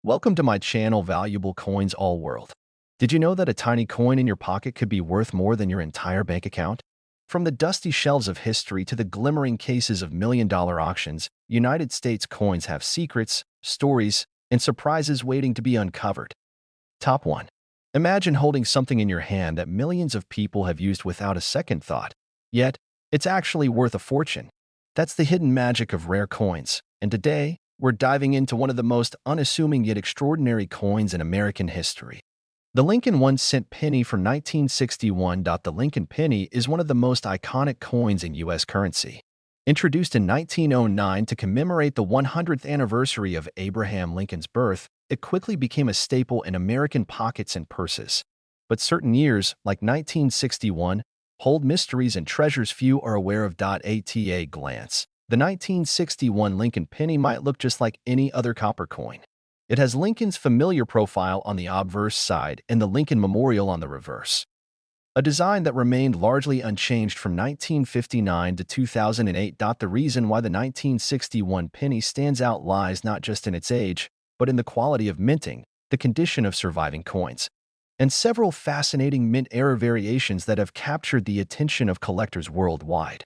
Welcome to my channel, Valuable Coins All World. Did you know that a tiny coin in your pocket could be worth more than your entire bank account? From the dusty shelves of history to the glimmering cases of million-dollar auctions, United States coins have secrets, stories, and surprises waiting to be uncovered. Top 1. Imagine holding something in your hand that millions of people have used without a second thought. Yet, it's actually worth a fortune. That's the hidden magic of rare coins, and today, we're diving into one of the most unassuming yet extraordinary coins in American history. The Lincoln 1-cent penny from 1961. The Lincoln penny is one of the most iconic coins in U.S. currency. Introduced in 1909 to commemorate the 100th anniversary of Abraham Lincoln's birth, it quickly became a staple in American pockets and purses. But certain years, like 1961, hold mysteries and treasures few are aware of. At a glance, the 1961 Lincoln penny might look just like any other copper coin. It has Lincoln's familiar profile on the obverse side and the Lincoln Memorial on the reverse, a design that remained largely unchanged from 1959 to 2008. The reason why the 1961 penny stands out lies not just in its age, but in the quality of minting, the condition of surviving coins, and several fascinating mint-era variations that have captured the attention of collectors worldwide.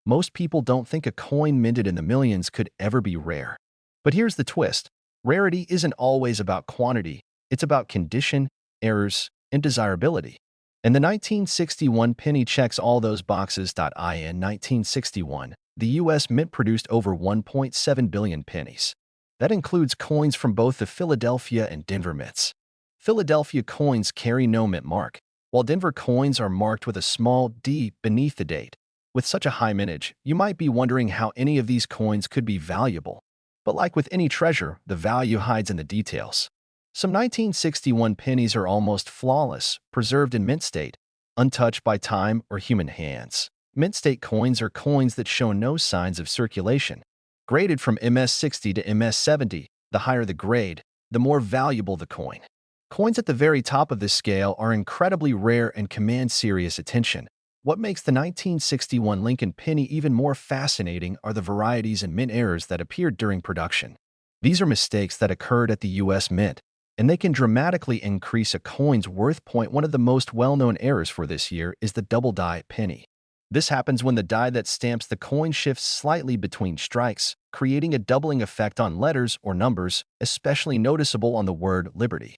Most people don't think a coin minted in the millions could ever be rare. But here's the twist. Rarity isn't always about quantity, it's about condition, errors, and desirability. And the 1961 penny checks all those boxes. In 1961, the U.S. Mint produced over 1.7 billion pennies. That includes coins from both the Philadelphia and Denver mints. Philadelphia coins carry no mint mark, while Denver coins are marked with a small D beneath the date. With such a high mintage, you might be wondering how any of these coins could be valuable. But like with any treasure, the value hides in the details. Some 1961 pennies are almost flawless, preserved in mint state, untouched by time or human hands. Mint state coins are coins that show no signs of circulation. Graded from MS-60 to MS-70, the higher the grade, the more valuable the coin. Coins at the very top of this scale are incredibly rare and command serious attention. What makes the 1961 Lincoln penny even more fascinating are the varieties and mint errors that appeared during production. These are mistakes that occurred at the U.S. Mint, and they can dramatically increase a coin's worth. One of the most well-known errors for this year is the double die penny. This happens when the die that stamps the coin shifts slightly between strikes, creating a doubling effect on letters or numbers, especially noticeable on the word Liberty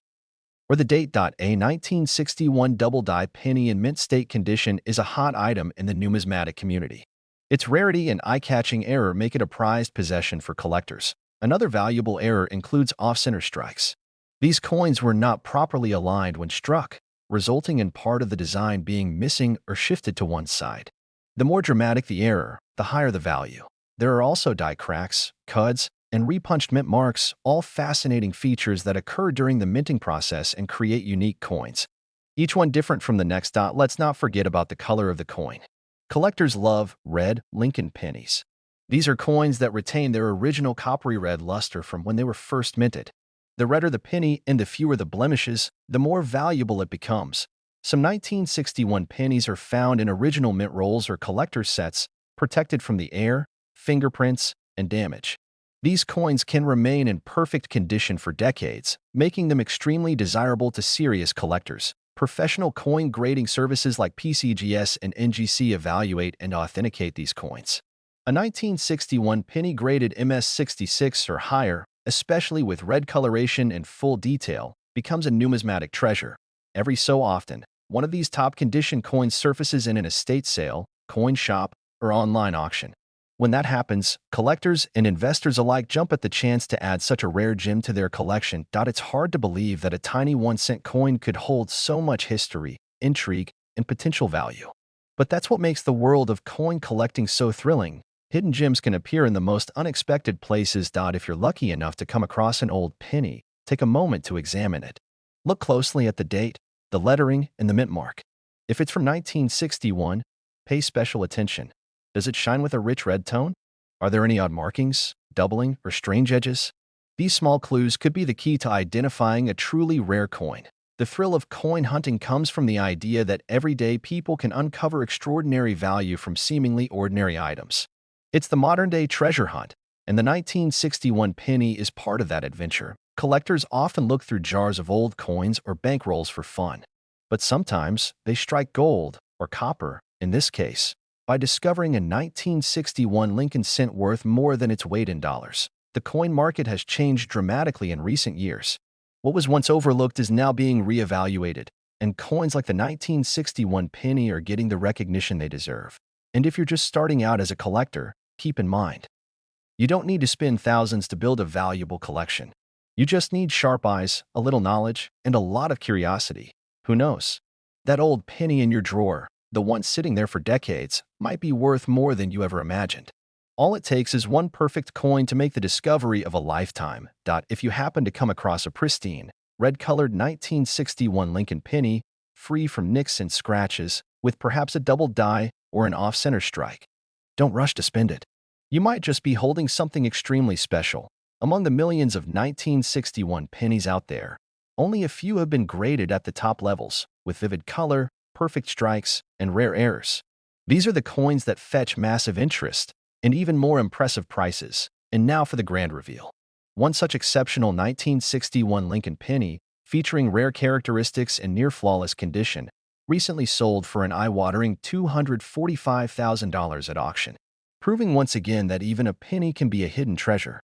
or the date. A 1961 double die penny in mint state condition is a hot item in the numismatic community. Its rarity and eye-catching error make it a prized possession for collectors. Another valuable error includes off-center strikes. These coins were not properly aligned when struck, resulting in part of the design being missing or shifted to one side. The more dramatic the error, the higher the value. There are also die cracks, cuds, and repunched mint marks, all fascinating features that occur during the minting process and create unique coins, each one different from the next. Let's not forget about the color of the coin. Collectors love red Lincoln pennies. These are coins that retain their original coppery red luster from when they were first minted. The redder the penny and the fewer the blemishes, the more valuable it becomes. Some 1961 pennies are found in original mint rolls or collector's sets, protected from the air, fingerprints, and damage. These coins can remain in perfect condition for decades, making them extremely desirable to serious collectors. Professional coin grading services like PCGS and NGC evaluate and authenticate these coins. A 1961 penny graded MS-66 or higher, especially with red coloration and full detail, becomes a numismatic treasure. Every so often, one of these top condition coins surfaces in an estate sale, coin shop, or online auction. When that happens, collectors and investors alike jump at the chance to add such a rare gem to their collection. It's hard to believe that a tiny 1-cent coin could hold so much history, intrigue, and potential value. But that's what makes the world of coin collecting so thrilling. Hidden gems can appear in the most unexpected places. If you're lucky enough to come across an old penny, take a moment to examine it. Look closely at the date, the lettering, and the mint mark. If it's from 1961, pay special attention. Does it shine with a rich red tone? Are there any odd markings, doubling, or strange edges? These small clues could be the key to identifying a truly rare coin. The thrill of coin hunting comes from the idea that everyday people can uncover extraordinary value from seemingly ordinary items. It's the modern-day treasure hunt, and the 1961 penny is part of that adventure. Collectors often look through jars of old coins or bankrolls for fun, but sometimes they strike gold, or copper, in this case, by discovering a 1961 Lincoln cent worth more than its weight in dollars. The coin market has changed dramatically in recent years. What was once overlooked is now being reevaluated, and coins like the 1961 penny are getting the recognition they deserve. And if you're just starting out as a collector, keep in mind, you don't need to spend thousands to build a valuable collection. You just need sharp eyes, a little knowledge, and a lot of curiosity. Who knows? That old penny in your drawer, the one sitting there for decades, might be worth more than you ever imagined. All it takes is one perfect coin to make the discovery of a lifetime. If you happen to come across a pristine, red-colored 1961 Lincoln penny, free from nicks and scratches, with perhaps a double die or an off-center strike, don't rush to spend it. You might just be holding something extremely special. Among the millions of 1961 pennies out there, only a few have been graded at the top levels, with vivid color, perfect strikes, and rare errors. These are the coins that fetch massive interest and even more impressive prices. And now for the grand reveal. One such exceptional 1961 Lincoln penny, featuring rare characteristics and near-flawless condition, recently sold for an eye-watering $245,000 at auction, proving once again that even a penny can be a hidden treasure.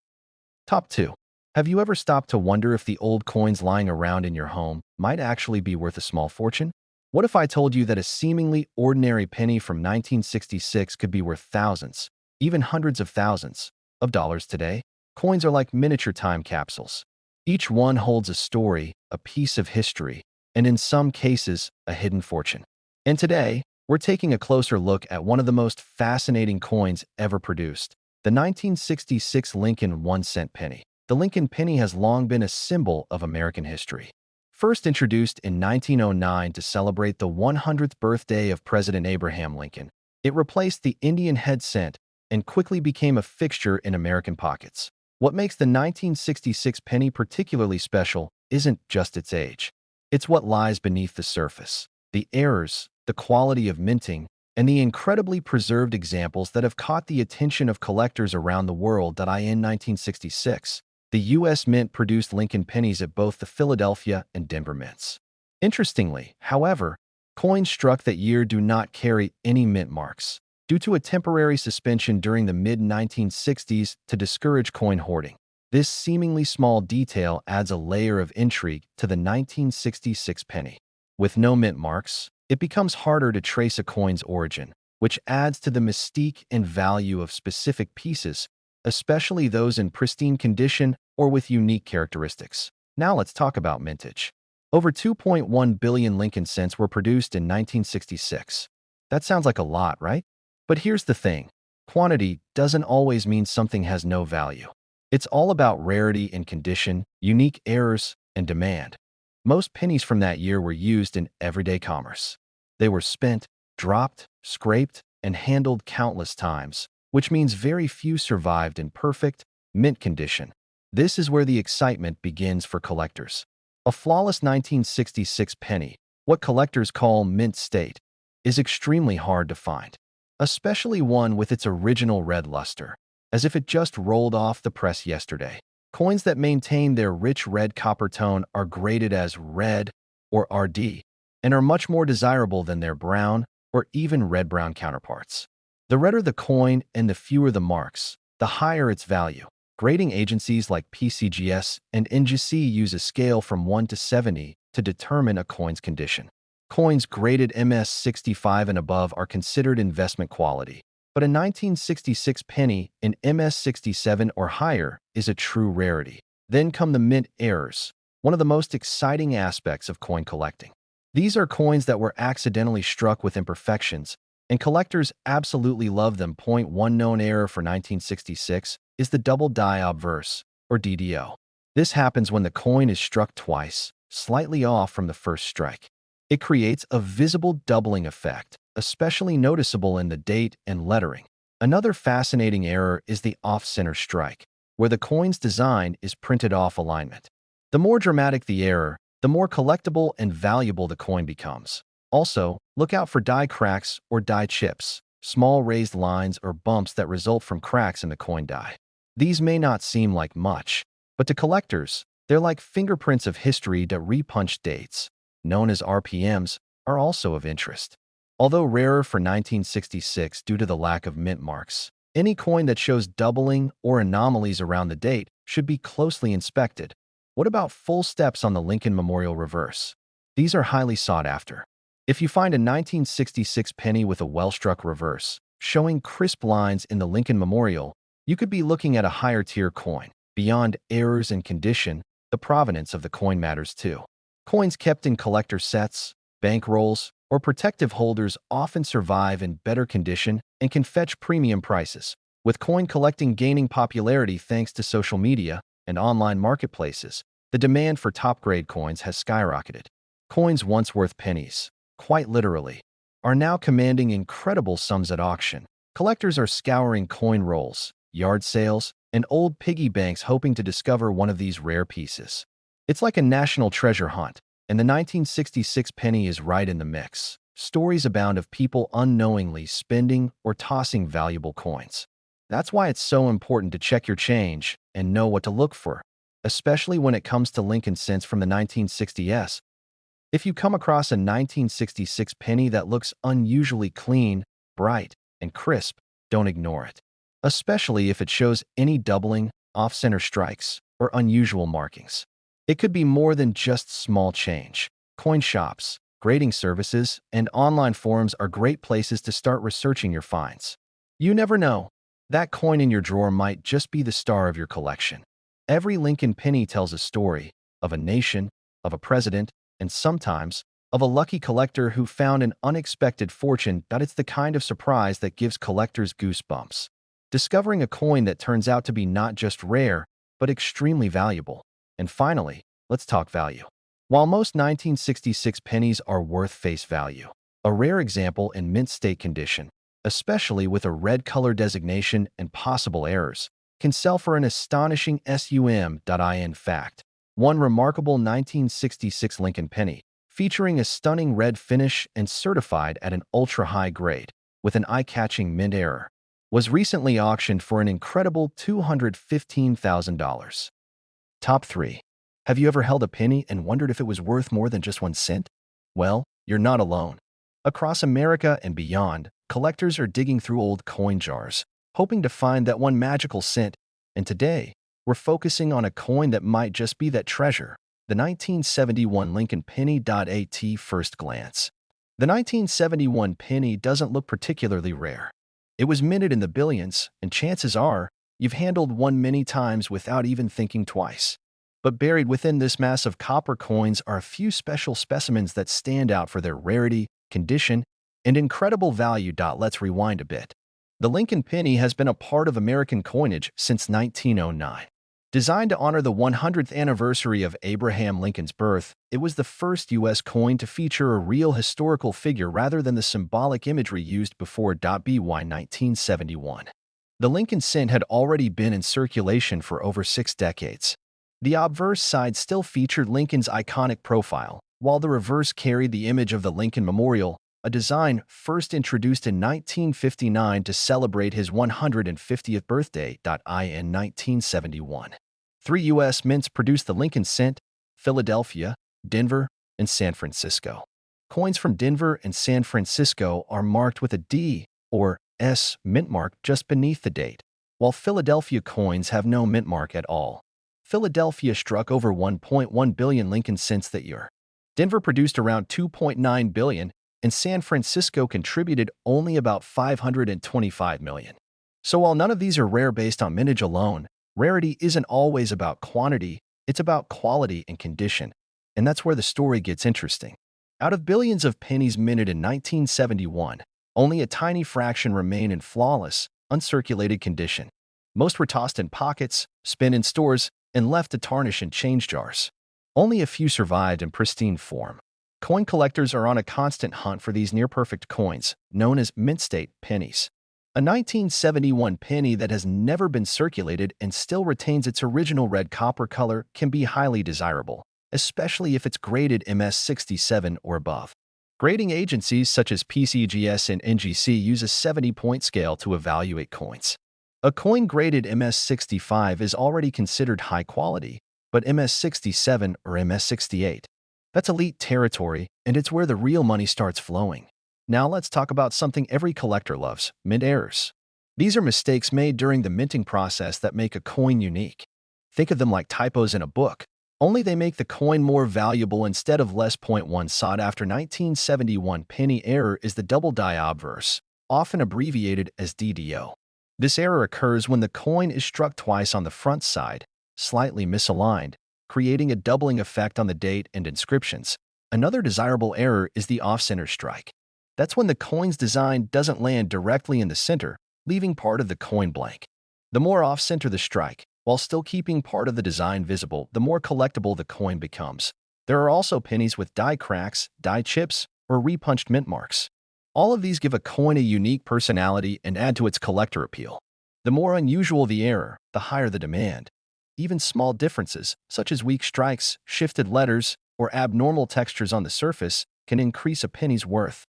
Top 2. Have you ever stopped to wonder if the old coins lying around in your home might actually be worth a small fortune? What if I told you that a seemingly ordinary penny from 1966 could be worth thousands, even hundreds of thousands, of dollars today? Coins are like miniature time capsules. Each one holds a story, a piece of history, and in some cases, a hidden fortune. And today, we're taking a closer look at one of the most fascinating coins ever produced, the 1966 Lincoln 1-cent penny. The Lincoln penny has long been a symbol of American history. First introduced in 1909 to celebrate the 100th birthday of President Abraham Lincoln, it replaced the Indian head cent and quickly became a fixture in American pockets. What makes the 1966 penny particularly special isn't just its age. It's what lies beneath the surface: the errors, the quality of minting, and the incredibly preserved examples that have caught the attention of collectors around the world. In 1966, the U.S. Mint produced Lincoln pennies at both the Philadelphia and Denver mints. Interestingly, however, coins struck that year do not carry any mint marks, due to a temporary suspension during the mid-1960s to discourage coin hoarding. This seemingly small detail adds a layer of intrigue to the 1966 penny. With no mint marks, it becomes harder to trace a coin's origin, which adds to the mystique and value of specific pieces, especially those in pristine condition or with unique characteristics. Now let's talk about mintage. Over 2.1 billion Lincoln cents were produced in 1966. That sounds like a lot, right? But here's the thing: quantity doesn't always mean something has no value. It's all about rarity and condition, unique errors, and demand. Most pennies from that year were used in everyday commerce. They were spent, dropped, scraped, and handled countless times, which means very few survived in perfect, mint condition. This is where the excitement begins for collectors. A flawless 1966 penny, what collectors call mint state, is extremely hard to find, especially one with its original red luster, as if it just rolled off the press yesterday. Coins that maintain their rich red copper tone are graded as red or RD and are much more desirable than their brown or even red-brown counterparts. The redder the coin and the fewer the marks, the higher its value. Grading agencies like PCGS and NGC use a scale from 1 to 70 to determine a coin's condition. Coins graded MS65 and above are considered investment quality, but a 1966 penny in MS67 or higher is a true rarity. Then come the mint errors, one of the most exciting aspects of coin collecting. These are coins that were accidentally struck with imperfections, and collectors absolutely love them. One known error for 1966 is the double die obverse, or DDO. This happens when the coin is struck twice, slightly off from the first strike. It creates a visible doubling effect, especially noticeable in the date and lettering. Another fascinating error is the off-center strike, where the coin's design is printed off alignment. The more dramatic the error, the more collectible and valuable the coin becomes. Also, look out for die cracks or die chips, small raised lines or bumps that result from cracks in the coin die. These may not seem like much, but to collectors, They're like fingerprints of history that repunch dates, known as RPMs, are also of interest. Although rarer for 1966 due to the lack of mint marks, any coin that shows doubling or anomalies around the date should be closely inspected. What about full steps on the Lincoln Memorial reverse? These are highly sought after. If you find a 1966 penny with a well-struck reverse, showing crisp lines in the Lincoln Memorial, you could be looking at a higher-tier coin. Beyond errors and condition, the provenance of the coin matters too. Coins kept in collector sets, bank rolls, or protective holders often survive in better condition and can fetch premium prices. With coin collecting gaining popularity thanks to social media and online marketplaces, the demand for top-grade coins has skyrocketed. Coins once worth pennies, quite literally, are now commanding incredible sums at auction. Collectors are scouring coin rolls, yard sales, and old piggy banks hoping to discover one of these rare pieces. It's like a national treasure hunt, and the 1966 penny is right in the mix. Stories abound of people unknowingly spending or tossing valuable coins. That's why it's so important to check your change and know what to look for, especially when it comes to Lincoln cents from the 1960s. If you come across a 1966 penny that looks unusually clean, bright, and crisp, don't ignore it, especially if it shows any doubling, off-center strikes, or unusual markings. It could be more than just small change. Coin shops, grading services, and online forums are great places to start researching your finds. You never know. That coin in your drawer might just be the star of your collection. Every Lincoln penny tells a story of a nation, of a president, and sometimes of a lucky collector who found an unexpected fortune. That it's the kind of surprise that gives collectors goosebumps. Discovering a coin that turns out to be not just rare, but extremely valuable. And finally, let's talk value. While most 1966 pennies are worth face value, a rare example in mint state condition, especially with a red color designation and possible errors, can sell for an astonishing sum. In fact, one remarkable 1966 Lincoln penny, featuring a stunning red finish and certified at an ultra-high grade, with an eye-catching mint error, was recently auctioned for an incredible $215,000. Top 3. Have you ever held a penny and wondered if it was worth more than just 1 cent? Well, you're not alone. Across America and beyond, collectors are digging through old coin jars, hoping to find that one magical cent, and today, we're focusing on a coin that might just be that treasure, the 1971 Lincoln penny. At first glance, the 1971 penny doesn't look particularly rare. It was minted in the billions, and chances are, you've handled one many times without even thinking twice. But buried within this mass of copper coins are a few special specimens that stand out for their rarity, condition, and incredible value. Let's rewind a bit. The Lincoln penny has been a part of American coinage since 1909. Designed to honor the 100th anniversary of Abraham Lincoln's birth, it was the first U.S. coin to feature a real historical figure rather than the symbolic imagery used before. By 1971. The Lincoln cent had already been in circulation for over 6 decades. The obverse side still featured Lincoln's iconic profile, while the reverse carried the image of the Lincoln Memorial, a design first introduced in 1959 to celebrate his 150th birthday. In 1971. 3 U.S. mints produced the Lincoln cent: Philadelphia, Denver, and San Francisco. Coins from Denver and San Francisco are marked with a D or S mint mark just beneath the date, while Philadelphia coins have no mint mark at all. Philadelphia struck over 1.1 billion Lincoln cents that year. Denver produced around 2.9 billion, and San Francisco contributed only about 525 million. So while none of these are rare based on mintage alone, rarity isn't always about quantity, it's about quality and condition. And that's where the story gets interesting. Out of billions of pennies minted in 1971, only a tiny fraction remain in flawless, uncirculated condition. Most were tossed in pockets, spent in stores, and left to tarnish in change jars. Only a few survived in pristine form. Coin collectors are on a constant hunt for these near-perfect coins, known as mint state pennies. A 1971 penny that has never been circulated and still retains its original red copper color can be highly desirable, especially if it's graded MS67 or above. Grading agencies such as PCGS and NGC use a 70-point scale to evaluate coins. A coin graded MS65 is already considered high quality, But MS-67 or MS-68, that's elite territory, and it's where the real money starts flowing. Now let's talk about something every collector loves: mint errors. These are mistakes made during the minting process that make a coin unique. Think of them like typos in a book, only they make the coin more valuable instead of less. One sought after 1971 penny error is the double die obverse, often abbreviated as DDO. This error occurs when the coin is struck twice on the front side, slightly misaligned, creating a doubling effect on the date and inscriptions. Another desirable error is the off-center strike. That's when the coin's design doesn't land directly in the center, leaving part of the coin blank. The more off-center the strike, while still keeping part of the design visible, the more collectible the coin becomes. There are also pennies with die cracks, die chips, or repunched mint marks. All of these give a coin a unique personality and add to its collector appeal. The more unusual the error, the higher the demand. Even small differences, such as weak strikes, shifted letters, or abnormal textures on the surface, can increase a penny's worth.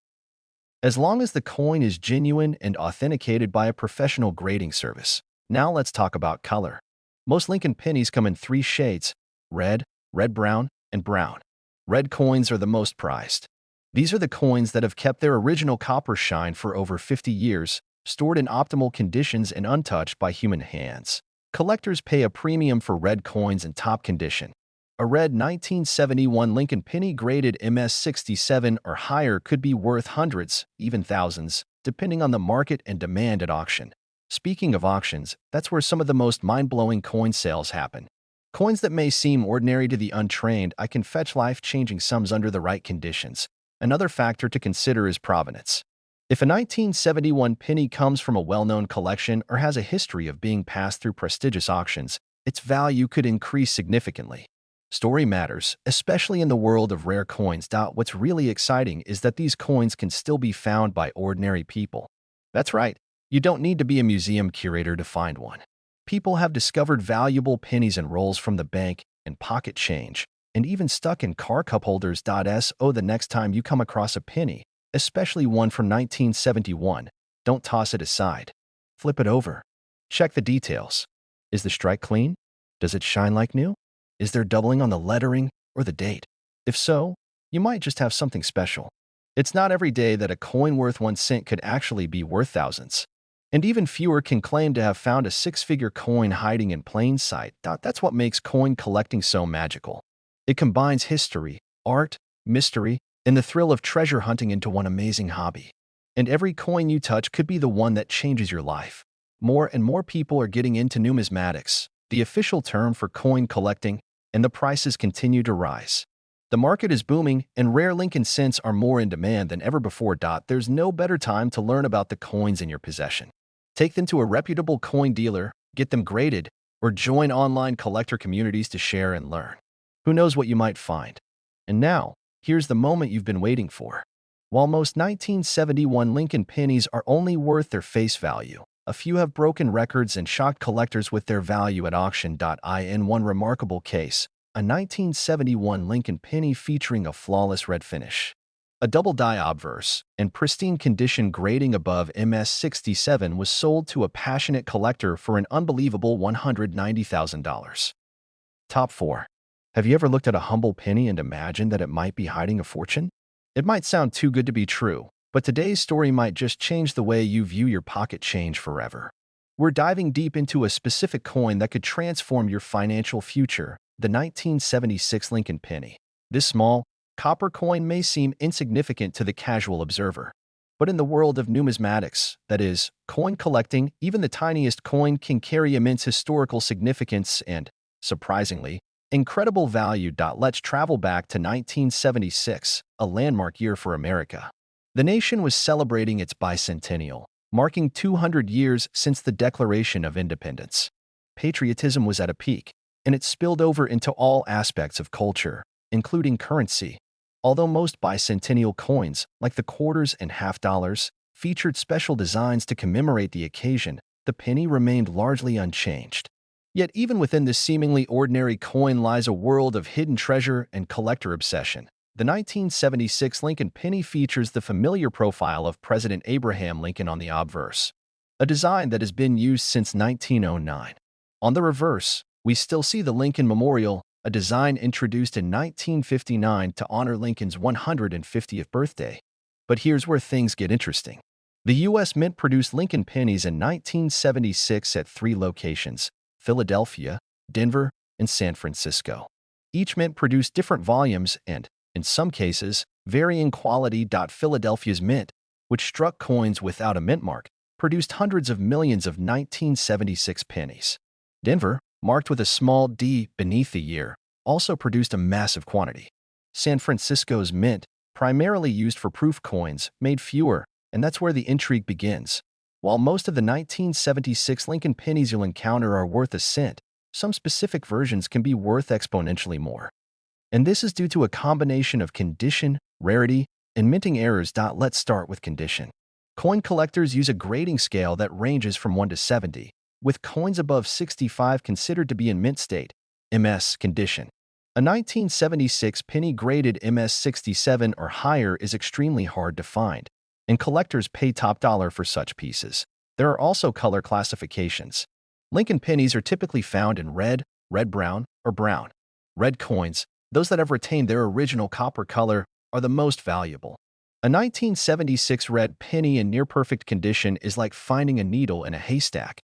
As long as the coin is genuine and authenticated by a professional grading service. Now let's talk about color. Most Lincoln pennies come in 3 shades: red, red-brown, and brown. Red coins are the most prized. These are the coins that have kept their original copper shine for over 50 years, stored in optimal conditions and untouched by human hands. Collectors pay a premium for red coins in top condition. A red 1971 Lincoln penny graded MS-67 or higher could be worth hundreds, even thousands, depending on the market and demand at auction. Speaking of auctions, that's where some of the most mind-blowing coin sales happen. Coins that may seem ordinary to the untrained can fetch life-changing sums under the right conditions. Another factor to consider is provenance. If a 1971 penny comes from a well-known collection or has a history of being passed through prestigious auctions, its value could increase significantly. Story matters, especially in the world of rare coins. What's really exciting is that these coins can still be found by ordinary people. That's right, you don't need to be a museum curator to find one. People have discovered valuable pennies and rolls from the bank and pocket change, and even stuck in car cup holders. The next time you come across a penny, especially one from 1971, don't toss it aside. Flip it over. Check the details. Is the strike clean? Does it shine like new? Is there doubling on the lettering or the date? If so, you might just have something special. It's not every day that a coin worth 1 cent could actually be worth thousands. And even fewer can claim to have found a 6-figure coin hiding in plain sight. That's what makes coin collecting so magical. It combines history, art, mystery, and the thrill of treasure hunting into one amazing hobby. And every coin you touch could be the one that changes your life. More and more people are getting into numismatics, the official term for coin collecting, and the prices continue to rise. The market is booming, and rare Lincoln cents are more in demand than ever before. There's no better time to learn about the coins in your possession. Take them to a reputable coin dealer, get them graded, or join online collector communities to share and learn. Who knows what you might find? And now, here's the moment you've been waiting for. While most 1971 Lincoln pennies are only worth their face value, a few have broken records and shocked collectors with their value at auction. In one remarkable case, a 1971 Lincoln penny featuring a flawless red finish, a double die obverse, and pristine condition grading above MS-67 was sold to a passionate collector for an unbelievable $190,000. Top 4. Have you ever looked at a humble penny and imagined that it might be hiding a fortune? It might sound too good to be true, but today's story might just change the way you view your pocket change forever. We're diving deep into a specific coin that could transform your financial future, the 1976 Lincoln penny. This small, copper coin may seem insignificant to the casual observer. But in the world of numismatics, that is, coin collecting, even the tiniest coin can carry immense historical significance and, surprisingly, incredible value. Let's travel back to 1976, a landmark year for America. The nation was celebrating its bicentennial, marking 200 years since the Declaration of Independence. Patriotism was at a peak, and it spilled over into all aspects of culture, including currency. Although most bicentennial coins, like the quarters and half dollars, featured special designs to commemorate the occasion, the penny remained largely unchanged. Yet even within this seemingly ordinary coin lies a world of hidden treasure and collector obsession. The 1976 Lincoln penny features the familiar profile of President Abraham Lincoln on the obverse, a design that has been used since 1909. On the reverse, we still see the Lincoln Memorial, a design introduced in 1959 to honor Lincoln's 150th birthday. But here's where things get interesting. The U.S. Mint produced Lincoln pennies in 1976 at three locations: Philadelphia, Denver, and San Francisco. Each mint produced different volumes and, in some cases, varying quality. Philadelphia's mint, which struck coins without a mint mark, produced hundreds of millions of 1976 pennies. Denver, marked with a small d beneath the year, also produced a massive quantity. San Francisco's mint, primarily used for proof coins, made fewer, and that's where the intrigue begins. While most of the 1976 Lincoln pennies you'll encounter are worth a cent, some specific versions can be worth exponentially more. And this is due to a combination of condition, rarity, and minting errors. Let's start with condition. Coin collectors use a grading scale that ranges from 1 to 70, with coins above 65 considered to be in mint state, MS condition. A 1976 penny graded MS 67 or higher is extremely hard to find, and collectors pay top dollar for such pieces. There are also color classifications. Lincoln pennies are typically found in red, red-brown, or brown. Red coins, those that have retained their original copper color, are the most valuable. A 1976 red penny in near-perfect condition is like finding a needle in a haystack.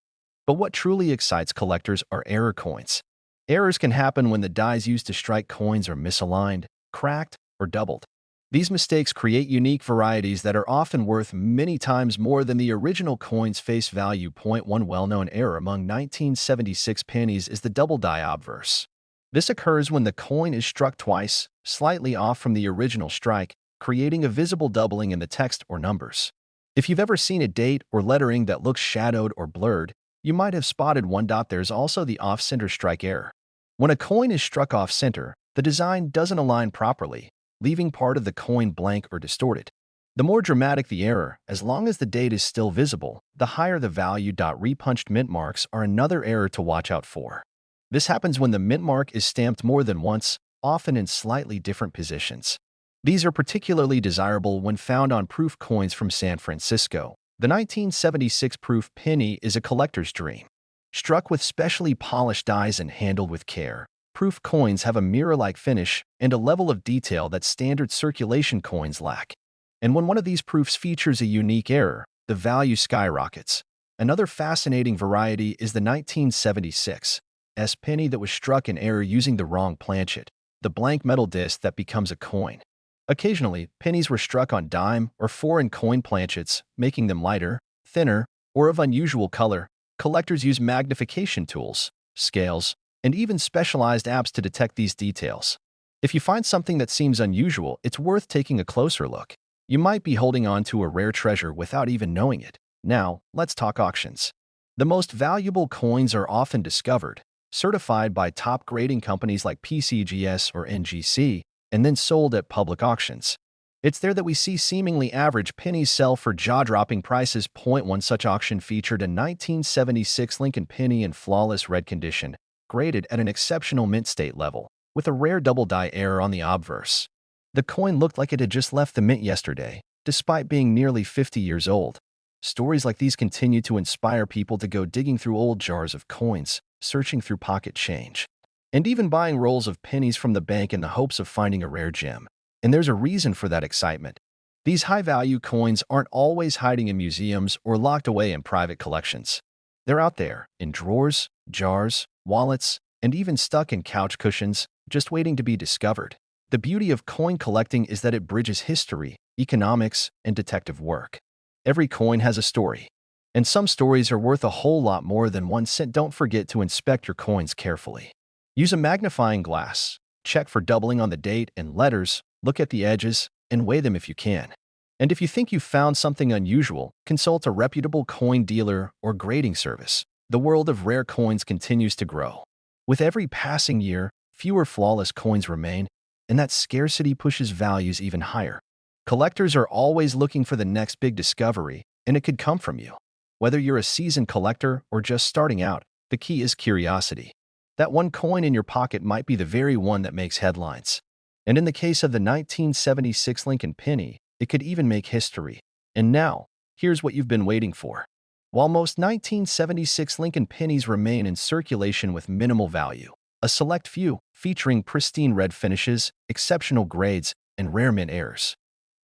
But what truly excites collectors are error coins. Errors can happen when the dies used to strike coins are misaligned, cracked, or doubled. These mistakes create unique varieties that are often worth many times more than the original coin's face value. One well-known error among 1976 pennies is the double die obverse. This occurs when the coin is struck twice, slightly off from the original strike, creating a visible doubling in the text or numbers. If you've ever seen a date or lettering that looks shadowed or blurred, you might have spotted one. There's also the off-center strike error. When a coin is struck off-center, the design doesn't align properly, leaving part of the coin blank or distorted. The more dramatic the error, as long as the date is still visible, the higher the value. Repunched mint marks are another error to watch out for. This happens when the mint mark is stamped more than once, often in slightly different positions. These are particularly desirable when found on proof coins from San Francisco. The 1976 proof penny is a collector's dream. Struck with specially polished dies and handled with care, proof coins have a mirror-like finish and a level of detail that standard circulation coins lack. And when one of these proofs features a unique error, the value skyrockets. Another fascinating variety is the 1976 S penny that was struck in error using the wrong planchet, the blank metal disc that becomes a coin. Occasionally, pennies were struck on dime or foreign coin planchets, making them lighter, thinner, or of unusual color. Collectors use magnification tools, scales, and even specialized apps to detect these details. If you find something that seems unusual, it's worth taking a closer look. You might be holding on to a rare treasure without even knowing it. Now, let's talk auctions. The most valuable coins are often discovered, certified by top grading companies like PCGS or NGC, and then sold at public auctions. It's there that we see seemingly average pennies sell for jaw-dropping prices. One such auction featured a 1976 Lincoln penny in flawless red condition, graded at an exceptional mint state level, with a rare double die error on the obverse. The coin looked like it had just left the mint yesterday, despite being nearly 50 years old. Stories like these continue to inspire people to go digging through old jars of coins, searching through pocket change, and even buying rolls of pennies from the bank in the hopes of finding a rare gem. And there's a reason for that excitement. These high-value coins aren't always hiding in museums or locked away in private collections. They're out there, in drawers, jars, wallets, and even stuck in couch cushions, just waiting to be discovered. The beauty of coin collecting is that it bridges history, economics, and detective work. Every coin has a story, and some stories are worth a whole lot more than 1 cent. Don't forget to inspect your coins carefully. Use a magnifying glass, check for doubling on the date and letters, look at the edges, and weigh them if you can. And if you think you've found something unusual, consult a reputable coin dealer or grading service. The world of rare coins continues to grow. With every passing year, fewer flawless coins remain, and that scarcity pushes values even higher. Collectors are always looking for the next big discovery, and it could come from you. Whether you're a seasoned collector or just starting out, the key is curiosity. That one coin in your pocket might be the very one that makes headlines. And in the case of the 1976 Lincoln penny, it could even make history. And now, here's what you've been waiting for. While most 1976 Lincoln pennies remain in circulation with minimal value, a select few, featuring pristine red finishes, exceptional grades, and rare mint errors,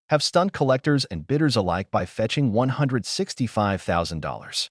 have stunned collectors and bidders alike by fetching $165,000.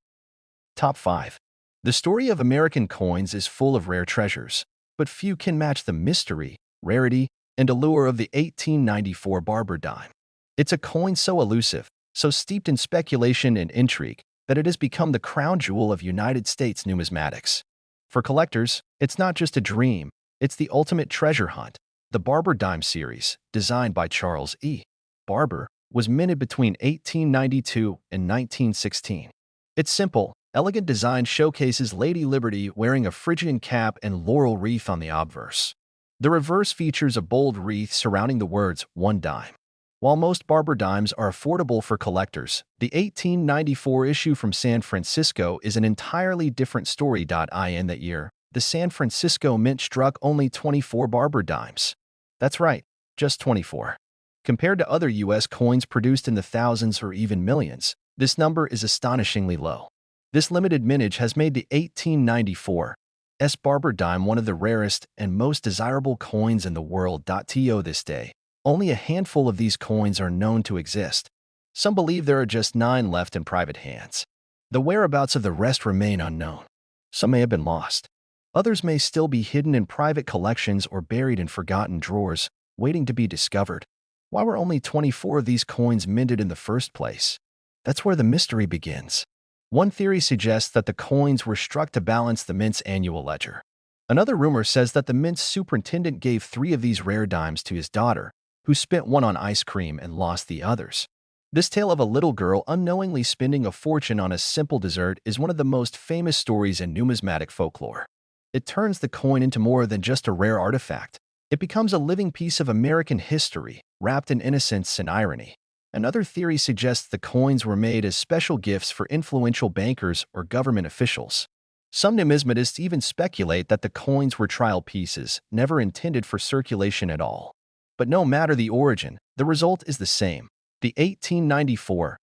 Top 5. The story of American coins is full of rare treasures, but few can match the mystery, rarity, and allure of the 1894 Barber dime. It's a coin so elusive, so steeped in speculation and intrigue, that it has become the crown jewel of United States numismatics. For collectors, it's not just a dream, it's the ultimate treasure hunt. The Barber dime series, designed by Charles E. Barber, was minted between 1892 and 1916. Its simple, elegant design showcases Lady Liberty wearing a Phrygian cap and laurel wreath on the obverse. The reverse features a bold wreath surrounding the words "one dime." While most Barber dimes are affordable for collectors, the 1894 issue from San Francisco is an entirely different story. In that year, the San Francisco Mint struck only 24 Barber dimes. That's right, just 24. Compared to other U.S. coins produced in the thousands or even millions, this number is astonishingly low. This limited mintage has made the 1894 Barber dime one of the rarest and most desirable coins in the world. To this day, only a handful of these coins are known to exist. Some believe there are just 9 left in private hands. The whereabouts of the rest remain unknown. Some may have been lost. Others may still be hidden in private collections or buried in forgotten drawers, waiting to be discovered. Why were only 24 of these coins minted in the first place? That's where the mystery begins. One theory suggests that the coins were struck to balance the mint's annual ledger. Another rumor says that the mint's superintendent gave 3 of these rare dimes to his daughter, who spent one on ice cream and lost the others. This tale of a little girl unknowingly spending a fortune on a simple dessert is one of the most famous stories in numismatic folklore. It turns the coin into more than just a rare artifact. It becomes a living piece of American history, wrapped in innocence and irony. Another theory suggests the coins were made as special gifts for influential bankers or government officials. Some numismatists even speculate that the coins were trial pieces, never intended for circulation at all. But no matter the origin, the result is the same. The 1894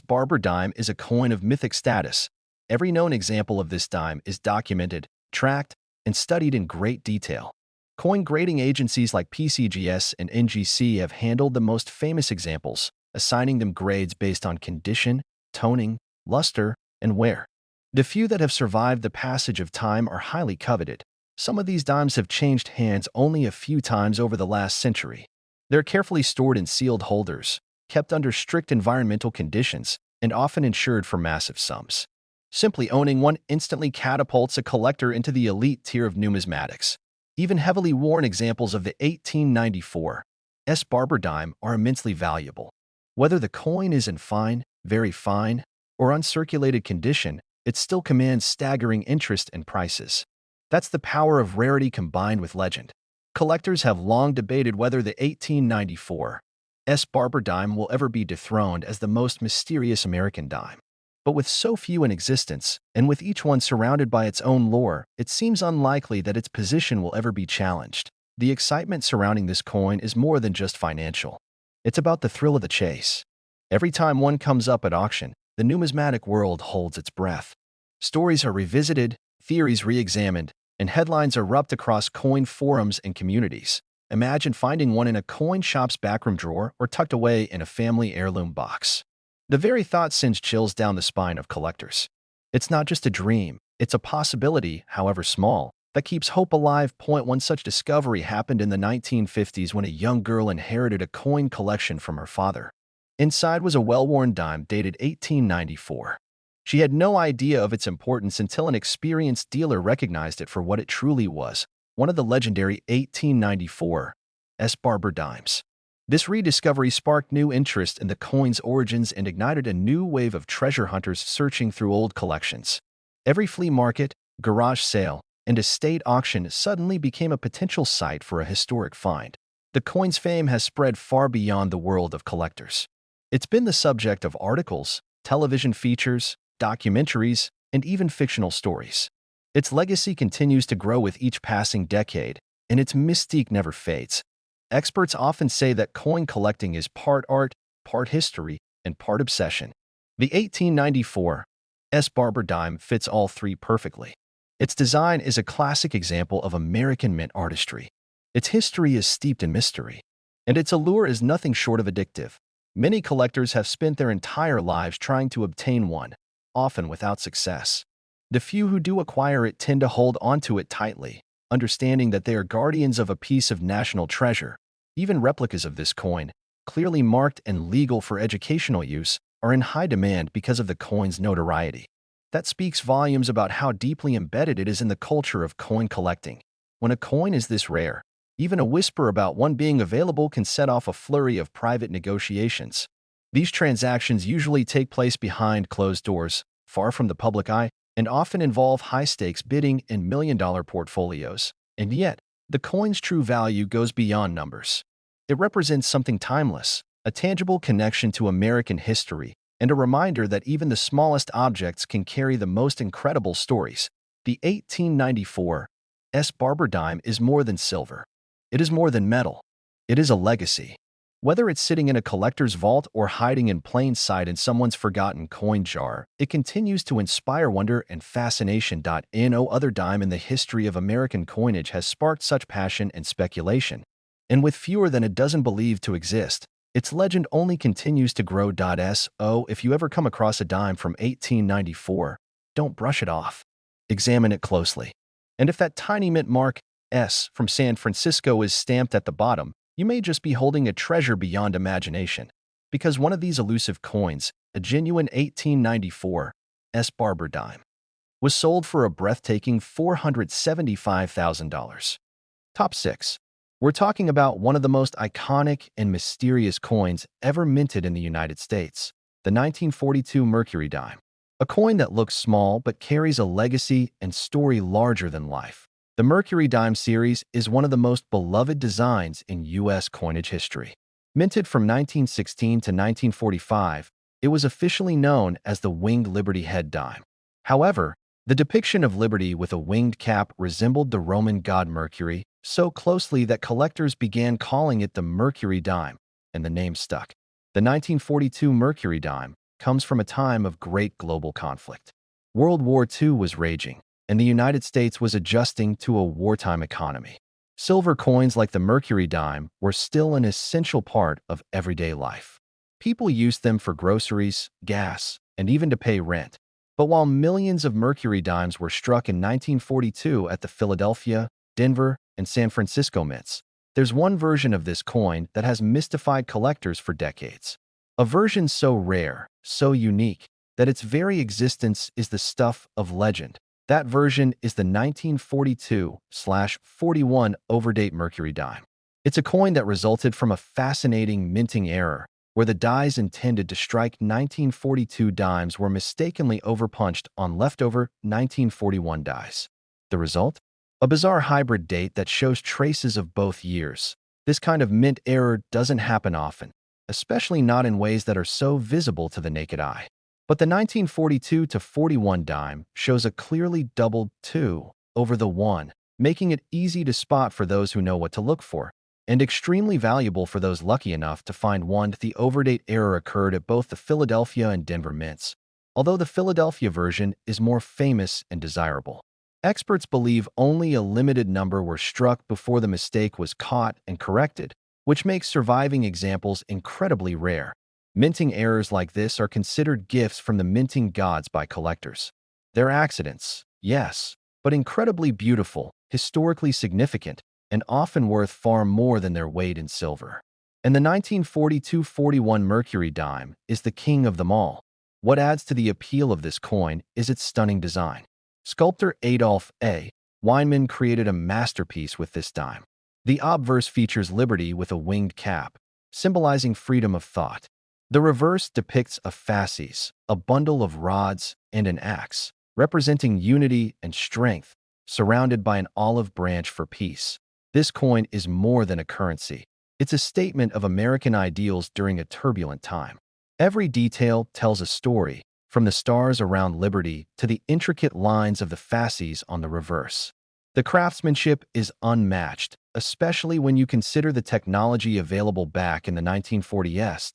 Barber dime is a coin of mythic status. Every known example of this dime is documented, tracked, and studied in great detail. Coin grading agencies like PCGS and NGC have handled the most famous examples, assigning them grades based on condition, toning, luster, and wear. The few that have survived the passage of time are highly coveted. Some of these dimes have changed hands only a few times over the last century. They're carefully stored in sealed holders, kept under strict environmental conditions, and often insured for massive sums. Simply owning one instantly catapults a collector into the elite tier of numismatics. Even heavily worn examples of the 1894 Barber dime are immensely valuable. Whether the coin is in fine, very fine, or uncirculated condition, it still commands staggering interest and prices. That's the power of rarity combined with legend. Collectors have long debated whether the 1894 Barber dime will ever be dethroned as the most mysterious American dime. But with so few in existence, and with each one surrounded by its own lore, it seems unlikely that its position will ever be challenged. The excitement surrounding this coin is more than just financial. It's about the thrill of the chase. Every time one comes up at auction, the numismatic world holds its breath. Stories are revisited, theories re-examined, and headlines erupt across coin forums and communities. Imagine finding one in a coin shop's backroom drawer or tucked away in a family heirloom box. The very thought sends chills down the spine of collectors. It's not just a dream, it's a possibility, however small, that keeps hope alive. One such discovery happened in the 1950s when a young girl inherited a coin collection from her father. Inside was a well-worn dime dated 1894. She had no idea of its importance until an experienced dealer recognized it for what it truly was, one of the legendary 1894 Barber dimes. This rediscovery sparked new interest in the coin's origins and ignited a new wave of treasure hunters searching through old collections. Every flea market, garage sale, and estate auction suddenly became a potential site for a historic find. The coin's fame has spread far beyond the world of collectors. It's been the subject of articles, television features, documentaries, and even fictional stories. Its legacy continues to grow with each passing decade, and its mystique never fades. Experts often say that coin collecting is part art, part history, and part obsession. The 1894 Barber dime fits all three perfectly. Its design is a classic example of American mint artistry. Its history is steeped in mystery, and its allure is nothing short of addictive. Many collectors have spent their entire lives trying to obtain one, often without success. The few who do acquire it tend to hold onto it tightly, understanding that they are guardians of a piece of national treasure. Even replicas of this coin, clearly marked and legal for educational use, are in high demand because of the coin's notoriety. That speaks volumes about how deeply embedded it is in the culture of coin collecting. When a coin is this rare, even a whisper about one being available can set off a flurry of private negotiations. These transactions usually take place behind closed doors, far from the public eye, and often involve high-stakes bidding and million-dollar portfolios. And yet, the coin's true value goes beyond numbers. It represents something timeless, a tangible connection to American history, and a reminder that even the smallest objects can carry the most incredible stories. The 1894 Barber dime is more than silver. It is more than metal. It is a legacy. Whether it's sitting in a collector's vault or hiding in plain sight in someone's forgotten coin jar, it continues to inspire wonder and fascination. No other dime in the history of American coinage has sparked such passion and speculation. And with fewer than a dozen believed to exist, its legend only continues to grow. If you ever come across a dime from 1894, don't brush it off. Examine it closely. And if that tiny mint mark S from San Francisco is stamped at the bottom, you may just be holding a treasure beyond imagination. Because one of these elusive coins, a genuine 1894 Barber dime, was sold for a breathtaking $475,000. Top 6. We're talking about one of the most iconic and mysterious coins ever minted in the United States, the 1942 Mercury dime. A coin that looks small but carries a legacy and story larger than life. The Mercury dime series is one of the most beloved designs in U.S. coinage history. Minted from 1916 to 1945, it was officially known as the Winged Liberty Head dime. However, the depiction of Liberty with a winged cap resembled the Roman god Mercury so closely that collectors began calling it the Mercury dime, and the name stuck. The 1942 Mercury dime comes from a time of great global conflict. World War II was raging, and the United States was adjusting to a wartime economy. Silver coins like the Mercury dime were still an essential part of everyday life. People used them for groceries, gas, and even to pay rent. But while millions of Mercury dimes were struck in 1942 at the Philadelphia, Denver, and San Francisco mints, there's one version of this coin that has mystified collectors for decades. A version so rare, so unique, that its very existence is the stuff of legend. That version is the 1942/41 overdate Mercury dime. It's a coin that resulted from a fascinating minting error, where the dies intended to strike 1942 dimes were mistakenly overpunched on leftover 1941 dies. The result? A bizarre hybrid date that shows traces of both years. This kind of mint error doesn't happen often, especially not in ways that are so visible to the naked eye. But the 1942-41 dime shows a clearly doubled 2 over the 1, making it easy to spot for those who know what to look for, and extremely valuable for those lucky enough to find one. The overdate error occurred at both the Philadelphia and Denver mints, although the Philadelphia version is more famous and desirable. Experts believe only a limited number were struck before the mistake was caught and corrected, which makes surviving examples incredibly rare. Minting errors like this are considered gifts from the minting gods by collectors. They're accidents, yes, but incredibly beautiful, historically significant, and often worth far more than their weight in silver. And the 1942-41 Mercury dime is the king of them all. What adds to the appeal of this coin is its stunning design. Sculptor Adolf A. Weinman created a masterpiece with this dime. The obverse features Liberty with a winged cap, symbolizing freedom of thought. The reverse depicts a fasces, a bundle of rods, and an axe, representing unity and strength, surrounded by an olive branch for peace. This coin is more than a currency. It's a statement of American ideals during a turbulent time. Every detail tells a story, from the stars around Liberty to the intricate lines of the fasces on the reverse. The craftsmanship is unmatched, especially when you consider the technology available back in the 1940s.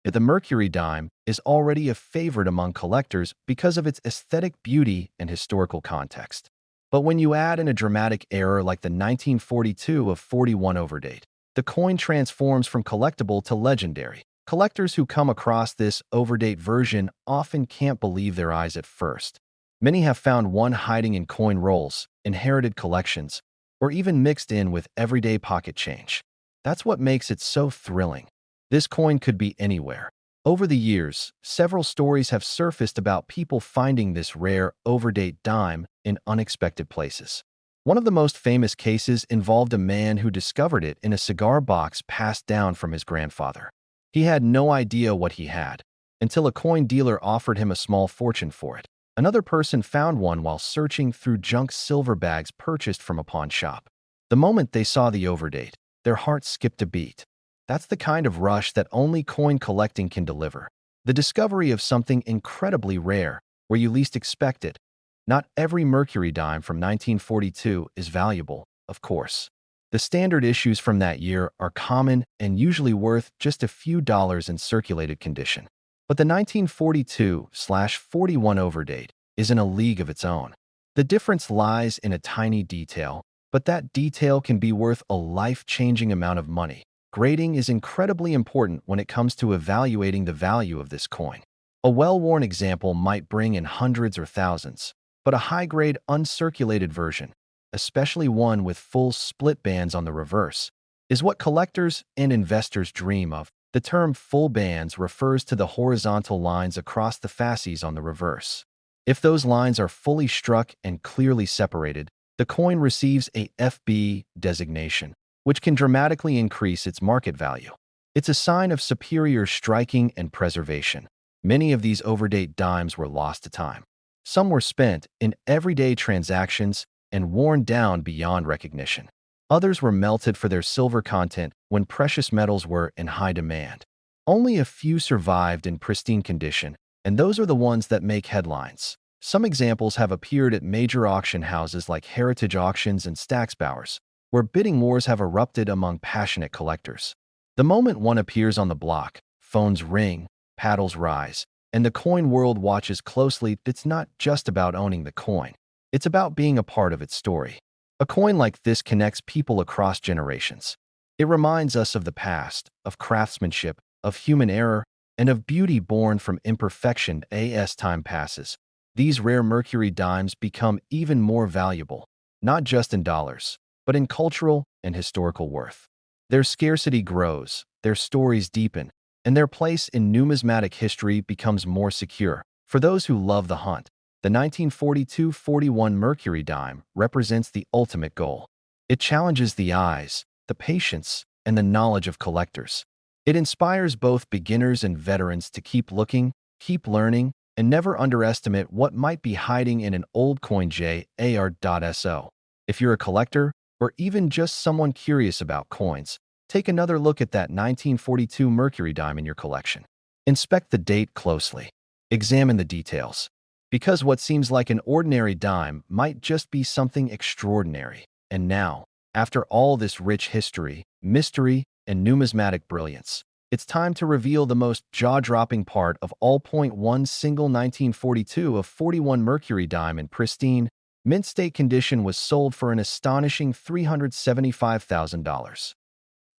The Mercury dime is already a favorite among collectors because of its aesthetic beauty and historical context. But when you add in a dramatic error like the 1942 of 41 overdate, the coin transforms from collectible to legendary. Collectors who come across this overdate version often can't believe their eyes at first. Many have found one hiding in coin rolls, inherited collections, or even mixed in with everyday pocket change. That's what makes it so thrilling. This coin could be anywhere. Over the years, several stories have surfaced about people finding this rare, overdate dime in unexpected places. One of the most famous cases involved a man who discovered it in a cigar box passed down from his grandfather. He had no idea what he had until a coin dealer offered him a small fortune for it. Another person found one while searching through junk silver bags purchased from a pawn shop. The moment they saw the overdate, their hearts skipped a beat. That's the kind of rush that only coin collecting can deliver. The discovery of something incredibly rare, where you least expect it. Not every Mercury dime from 1942 is valuable, of course. The standard issues from that year are common and usually worth just a few dollars in circulated condition. But the 1942/41 overdate is in a league of its own. The difference lies in a tiny detail, but that detail can be worth a life-changing amount of money. Grading is incredibly important when it comes to evaluating the value of this coin. A well-worn example might bring in hundreds or thousands, but a high-grade uncirculated version, especially one with full split bands on the reverse, is what collectors and investors dream of. The term full bands refers to the horizontal lines across the fasces on the reverse. If those lines are fully struck and clearly separated, the coin receives a FB designation, which can dramatically increase its market value. It's a sign of superior striking and preservation. Many of these overdate dimes were lost to time. Some were spent in everyday transactions and worn down beyond recognition. Others were melted for their silver content when precious metals were in high demand. Only a few survived in pristine condition, and those are the ones that make headlines. Some examples have appeared at major auction houses like Heritage Auctions and Stacksbowers, where bidding wars have erupted among passionate collectors. The moment one appears on the block, phones ring, paddles rise, and the coin world watches closely. It's not just about owning the coin. It's about being a part of its story. A coin like this connects people across generations. It reminds us of the past, of craftsmanship, of human error, and of beauty born from imperfection. As time passes, these rare Mercury dimes become even more valuable, not just in dollars, but in cultural and historical worth. Their scarcity grows, their stories deepen, and their place in numismatic history becomes more secure. For those who love the hunt, the 1942-41 Mercury dime represents the ultimate goal. It challenges the eyes, the patience, and the knowledge of collectors. It inspires both beginners and veterans to keep looking, keep learning, and never underestimate what might be hiding in an old coin. JAR.SO. If you're a collector, or even just someone curious about coins, take another look at that 1942 Mercury dime in your collection. Inspect the date closely. Examine the details. Because what seems like an ordinary dime might just be something extraordinary. And now, after all this rich history, mystery, and numismatic brilliance, it's time to reveal the most jaw-dropping part of all. One single 1942 of 41 Mercury dime in pristine, mint state condition was sold for an astonishing $375,000.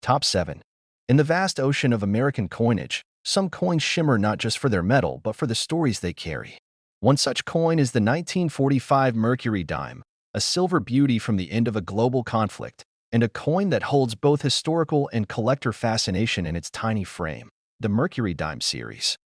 Top 7. In the vast ocean of American coinage, some coins shimmer not just for their metal but for the stories they carry. One such coin is the 1945 Mercury dime, a silver beauty from the end of a global conflict, and a coin that holds both historical and collector fascination in its tiny frame. The Mercury dime series,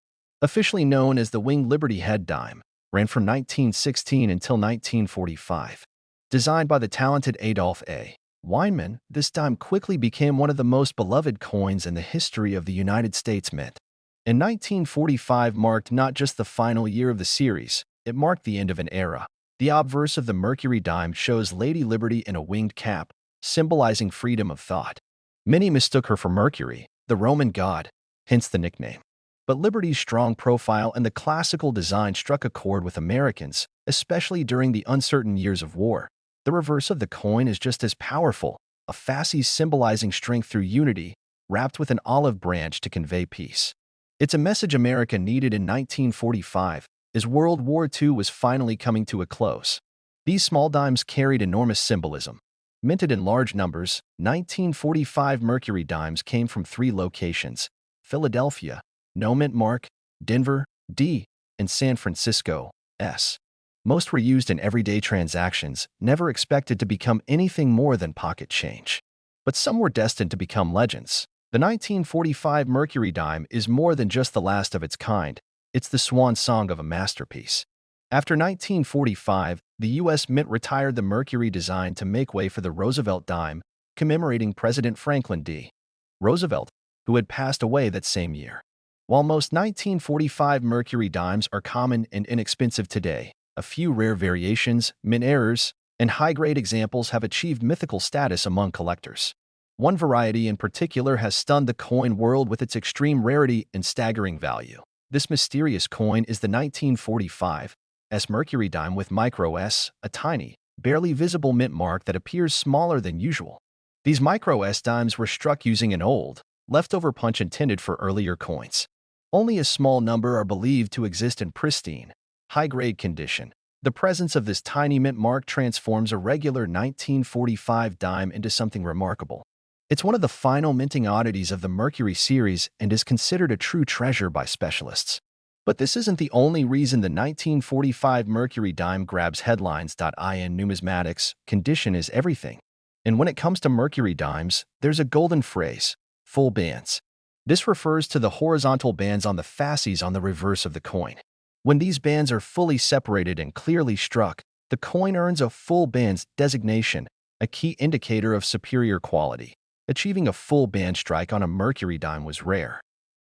officially known as the Winged Liberty Head dime, ran from 1916 until 1945. Designed by the talented Adolph A. Weinman, this dime quickly became one of the most beloved coins in the history of the United States Mint. In 1945 marked not just the final year of the series, it marked the end of an era. The obverse of the Mercury dime shows Lady Liberty in a winged cap, symbolizing freedom of thought. Many mistook her for Mercury, the Roman god, hence the nickname. But Liberty's strong profile and the classical design struck a chord with Americans, especially during the uncertain years of war. The reverse of the coin is just as powerful, a fasces symbolizing strength through unity, wrapped with an olive branch to convey peace. It's a message America needed in 1945, as World War II was finally coming to a close. These small dimes carried enormous symbolism. Minted in large numbers, 1945 Mercury dimes came from three locations: Philadelphia, no mint mark; Denver, D, and San Francisco, S. Most were used in everyday transactions, never expected to become anything more than pocket change. But some were destined to become legends. The 1945 Mercury dime is more than just the last of its kind. It's the swan song of a masterpiece. After 1945, the U.S. Mint retired the Mercury design to make way for the Roosevelt dime, commemorating President Franklin D. Roosevelt, who had passed away that same year. While most 1945 Mercury dimes are common and inexpensive today, a few rare variations, mint errors, and high-grade examples have achieved mythical status among collectors. One variety in particular has stunned the coin world with its extreme rarity and staggering value. This mysterious coin is the 1945 S Mercury dime with micro S, a tiny, barely visible mint mark that appears smaller than usual. These micro S dimes were struck using an old, leftover punch intended for earlier coins. Only a small number are believed to exist in pristine, high-grade condition. The presence of this tiny mint mark transforms a regular 1945 dime into something remarkable. It's one of the final minting oddities of the Mercury series and is considered a true treasure by specialists. But this isn't the only reason the 1945 Mercury dime grabs headlines. In numismatics, condition is everything. And when it comes to Mercury dimes, there's a golden phrase: full bands. This refers to the horizontal bands on the fasces on the reverse of the coin. When these bands are fully separated and clearly struck, the coin earns a full bands designation, a key indicator of superior quality. Achieving a full band strike on a Mercury dime was rare,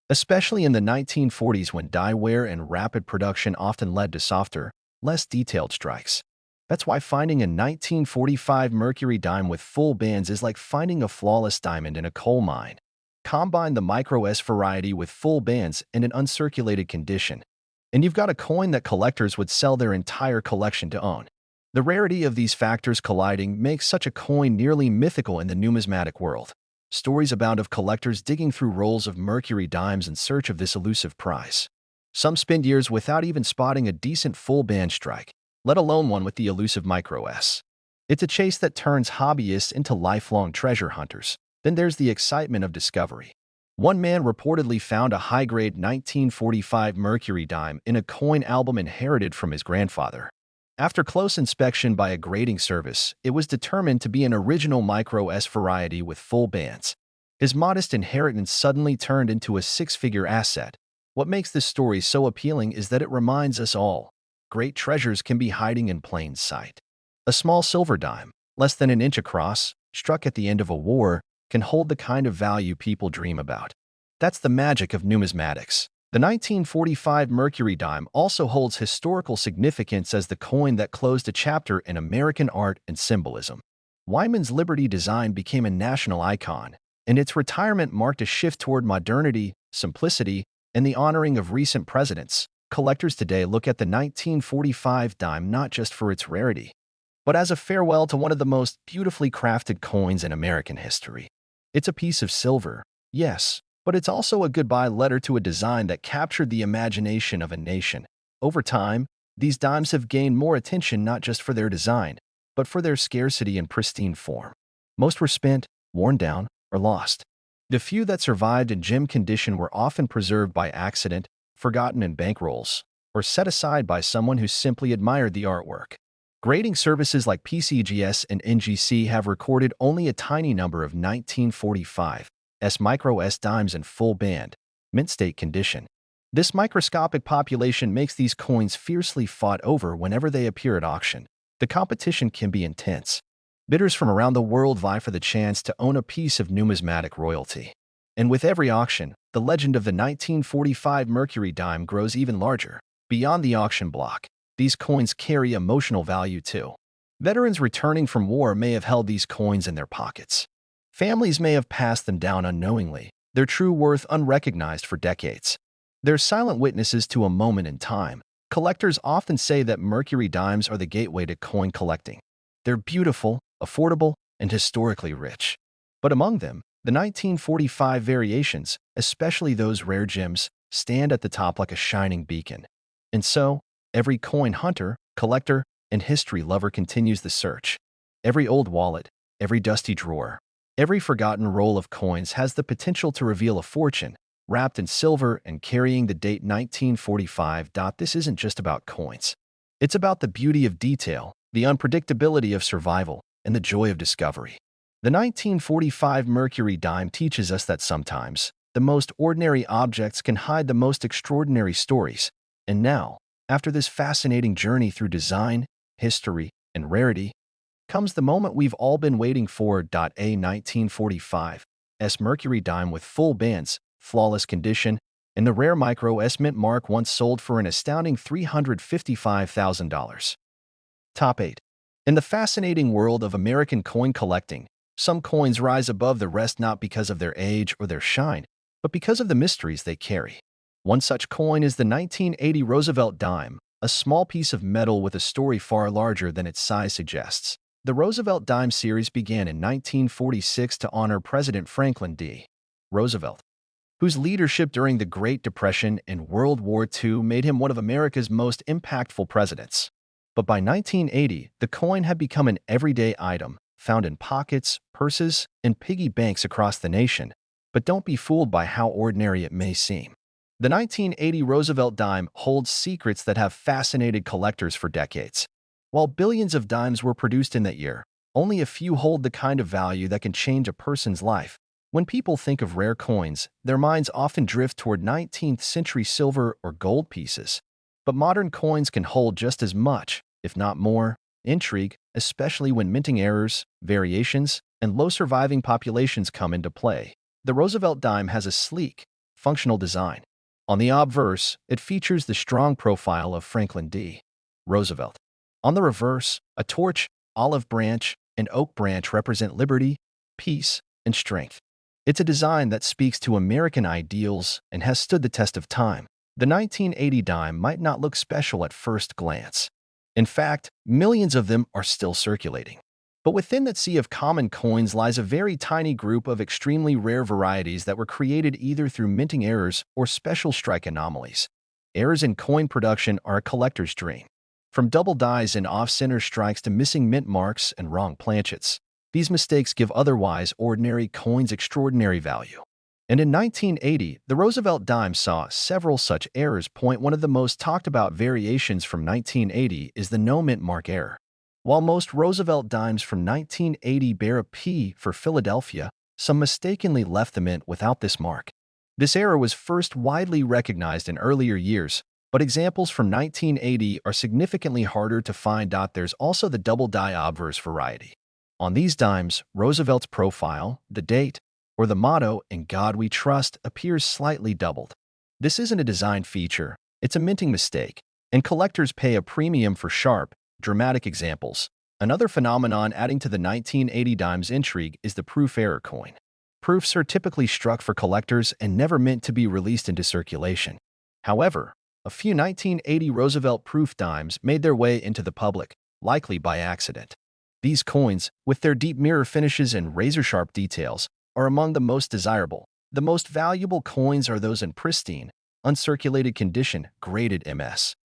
especially in the 1940s when die wear and rapid production often led to softer, less detailed strikes. That's why finding a 1945 Mercury dime with full bands is like finding a flawless diamond in a coal mine. Combine the micro S variety with full bands in an uncirculated condition, and you've got a coin that collectors would sell their entire collection to own. The rarity of these factors colliding makes such a coin nearly mythical in the numismatic world. Stories abound of collectors digging through rolls of Mercury dimes in search of this elusive prize. Some spend years without even spotting a decent full band strike, let alone one with the elusive micro S. It's a chase that turns hobbyists into lifelong treasure hunters. Then there's the excitement of discovery. One man reportedly found a high-grade 1945 Mercury dime in a coin album inherited from his grandfather. After close inspection by a grading service, it was determined to be an original micro S variety with full bands. His modest inheritance suddenly turned into a six-figure asset. What makes this story so appealing is that it reminds us all: great treasures can be hiding in plain sight. A small silver dime, less than an inch across, struck at the end of a war, can hold the kind of value people dream about. That's the magic of numismatics. The 1945 Mercury dime also holds historical significance as the coin that closed a chapter in American art and symbolism. Wyman's Liberty design became a national icon, and its retirement marked a shift toward modernity, simplicity, and the honoring of recent presidents. Collectors today look at the 1945 dime not just for its rarity, but as a farewell to one of the most beautifully crafted coins in American history. It's a piece of silver, yes, but it's also a goodbye letter to a design that captured the imagination of a nation. Over time, these dimes have gained more attention not just for their design, but for their scarcity and pristine form. Most were spent, worn down, or lost. The few that survived in gem condition were often preserved by accident, forgotten in bankrolls, or set aside by someone who simply admired the artwork. Grading services like PCGS and NGC have recorded only a tiny number of 1945 S micro S dimes in full band, mint state condition. This microscopic population makes these coins fiercely fought over whenever they appear at auction. The competition can be intense. Bidders from around the world vie for the chance to own a piece of numismatic royalty. And with every auction, the legend of the 1945 Mercury dime grows even larger. Beyond the auction block, these coins carry emotional value too. Veterans returning from war may have held these coins in their pockets. Families may have passed them down unknowingly, their true worth unrecognized for decades. They're silent witnesses to a moment in time. Collectors often say that Mercury dimes are the gateway to coin collecting. They're beautiful, affordable, and historically rich. But among them, the 1945 variations, especially those rare gems, stand at the top like a shining beacon. And so, every coin hunter, collector, and history lover continues the search. Every old wallet, every dusty drawer, every forgotten roll of coins has the potential to reveal a fortune, wrapped in silver and carrying the date 1945. This isn't just about coins. It's about the beauty of detail, the unpredictability of survival, and the joy of discovery. The 1945 Mercury dime teaches us that sometimes the most ordinary objects can hide the most extraordinary stories. And now, after this fascinating journey through design, history, and rarity, comes the moment we've all been waiting for. A 1945 S Mercury dime with full bands, flawless condition, and the rare micro S mint mark once sold for an astounding $355,000. Top 8. In the fascinating world of American coin collecting, some coins rise above the rest not because of their age or their shine, but because of the mysteries they carry. One such coin is the 1980 Roosevelt dime, a small piece of metal with a story far larger than its size suggests. The Roosevelt dime series began in 1946 to honor President Franklin D. Roosevelt, whose leadership during the Great Depression and World War II made him one of America's most impactful presidents. But by 1980, the coin had become an everyday item, found in pockets, purses, and piggy banks across the nation. But don't be fooled by how ordinary it may seem. The 1980 Roosevelt dime holds secrets that have fascinated collectors for decades. While billions of dimes were produced in that year, only a few hold the kind of value that can change a person's life. When people think of rare coins, their minds often drift toward 19th century silver or gold pieces. But modern coins can hold just as much, if not more, intrigue, especially when minting errors, variations, and low surviving populations come into play. The Roosevelt dime has a sleek, functional design. On the obverse, it features the strong profile of Franklin D. Roosevelt. On the reverse, a torch, olive branch, and oak branch represent liberty, peace, and strength. It's a design that speaks to American ideals and has stood the test of time. The 1980 dime might not look special at first glance. In fact, millions of them are still circulating. But within that sea of common coins lies a very tiny group of extremely rare varieties that were created either through minting errors or special strike anomalies. Errors in coin production are a collector's dream. From double dies and off-center strikes to missing mint marks and wrong planchets, these mistakes give otherwise ordinary coins extraordinary value. And in 1980, the Roosevelt dime saw several such errors. One of the most talked about variations from 1980 is the no mint mark error. While most Roosevelt dimes from 1980 bear a P for Philadelphia, some mistakenly left the mint without this mark. This error was first widely recognized in earlier years, but examples from 1980 are significantly harder to find. There's also the double die obverse variety. On these dimes, Roosevelt's profile, the date, or the motto, "In God We Trust," appears slightly doubled. This isn't a design feature, it's a minting mistake, and collectors pay a premium for sharp, dramatic examples. Another phenomenon adding to the 1980 dime's intrigue is the proof error coin. Proofs are typically struck for collectors and never meant to be released into circulation. However, a few 1980 Roosevelt proof dimes made their way into the public, likely by accident. These coins, with their deep mirror finishes and razor-sharp details, are among the most desirable. The most valuable coins are those in pristine, uncirculated condition, graded MS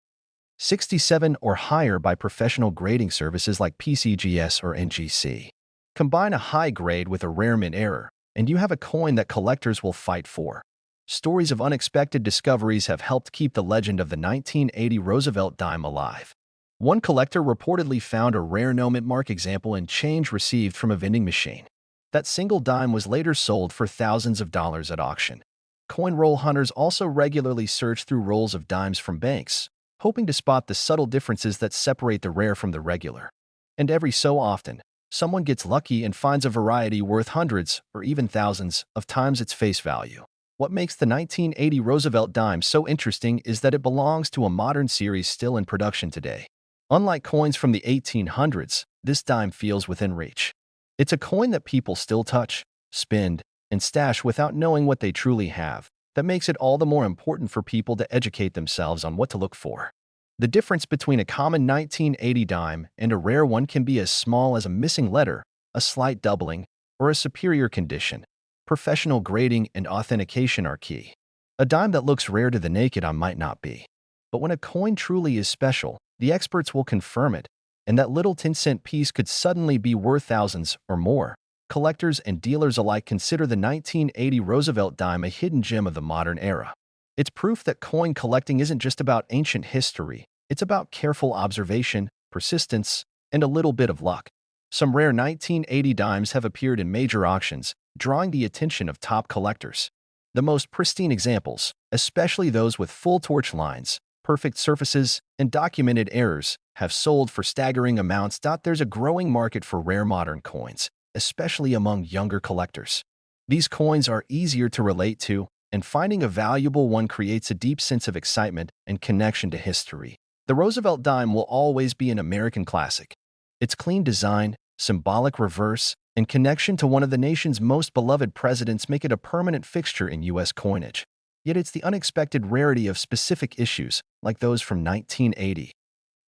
67 or higher by professional grading services like PCGS or NGC. Combine a high grade with a rare mint error, and you have a coin that collectors will fight for. Stories of unexpected discoveries have helped keep the legend of the 1980 Roosevelt dime alive. One collector reportedly found a rare no mint mark example in change received from a vending machine. That single dime was later sold for thousands of dollars at auction. Coin roll hunters also regularly search through rolls of dimes from banks, hoping to spot the subtle differences that separate the rare from the regular. And every so often, someone gets lucky and finds a variety worth hundreds or even thousands of times its face value. What makes the 1980 Roosevelt dime so interesting is that it belongs to a modern series still in production today. Unlike coins from the 1800s, this dime feels within reach. It's a coin that people still touch, spend, and stash without knowing what they truly have. That makes it all the more important for people to educate themselves on what to look for. The difference between a common 1980 dime and a rare one can be as small as a missing letter, a slight doubling, or a superior condition. Professional grading and authentication are key. A dime that looks rare to the naked eye might not be. But when a coin truly is special, the experts will confirm it, and that little 10-cent piece could suddenly be worth thousands or more. Collectors and dealers alike consider the 1980 Roosevelt dime a hidden gem of the modern era. It's proof that coin collecting isn't just about ancient history, it's about careful observation, persistence, and a little bit of luck. Some rare 1980 dimes have appeared in major auctions, drawing the attention of top collectors. The most pristine examples, especially those with full torch lines, perfect surfaces, and documented errors, have sold for staggering amounts. There's a growing market for rare modern coins, especially among younger collectors. These coins are easier to relate to, and finding a valuable one creates a deep sense of excitement and connection to history. The Roosevelt dime will always be an American classic. Its clean design, symbolic reverse, and connection to one of the nation's most beloved presidents make it a permanent fixture in U.S. coinage. Yet it's the unexpected rarity of specific issues, like those from 1980,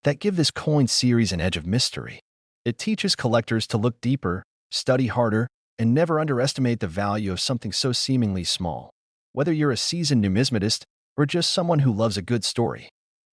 that give this coin series an edge of mystery. It teaches collectors to look deeper, study harder, and never underestimate the value of something so seemingly small. Whether you're a seasoned numismatist or just someone who loves a good story,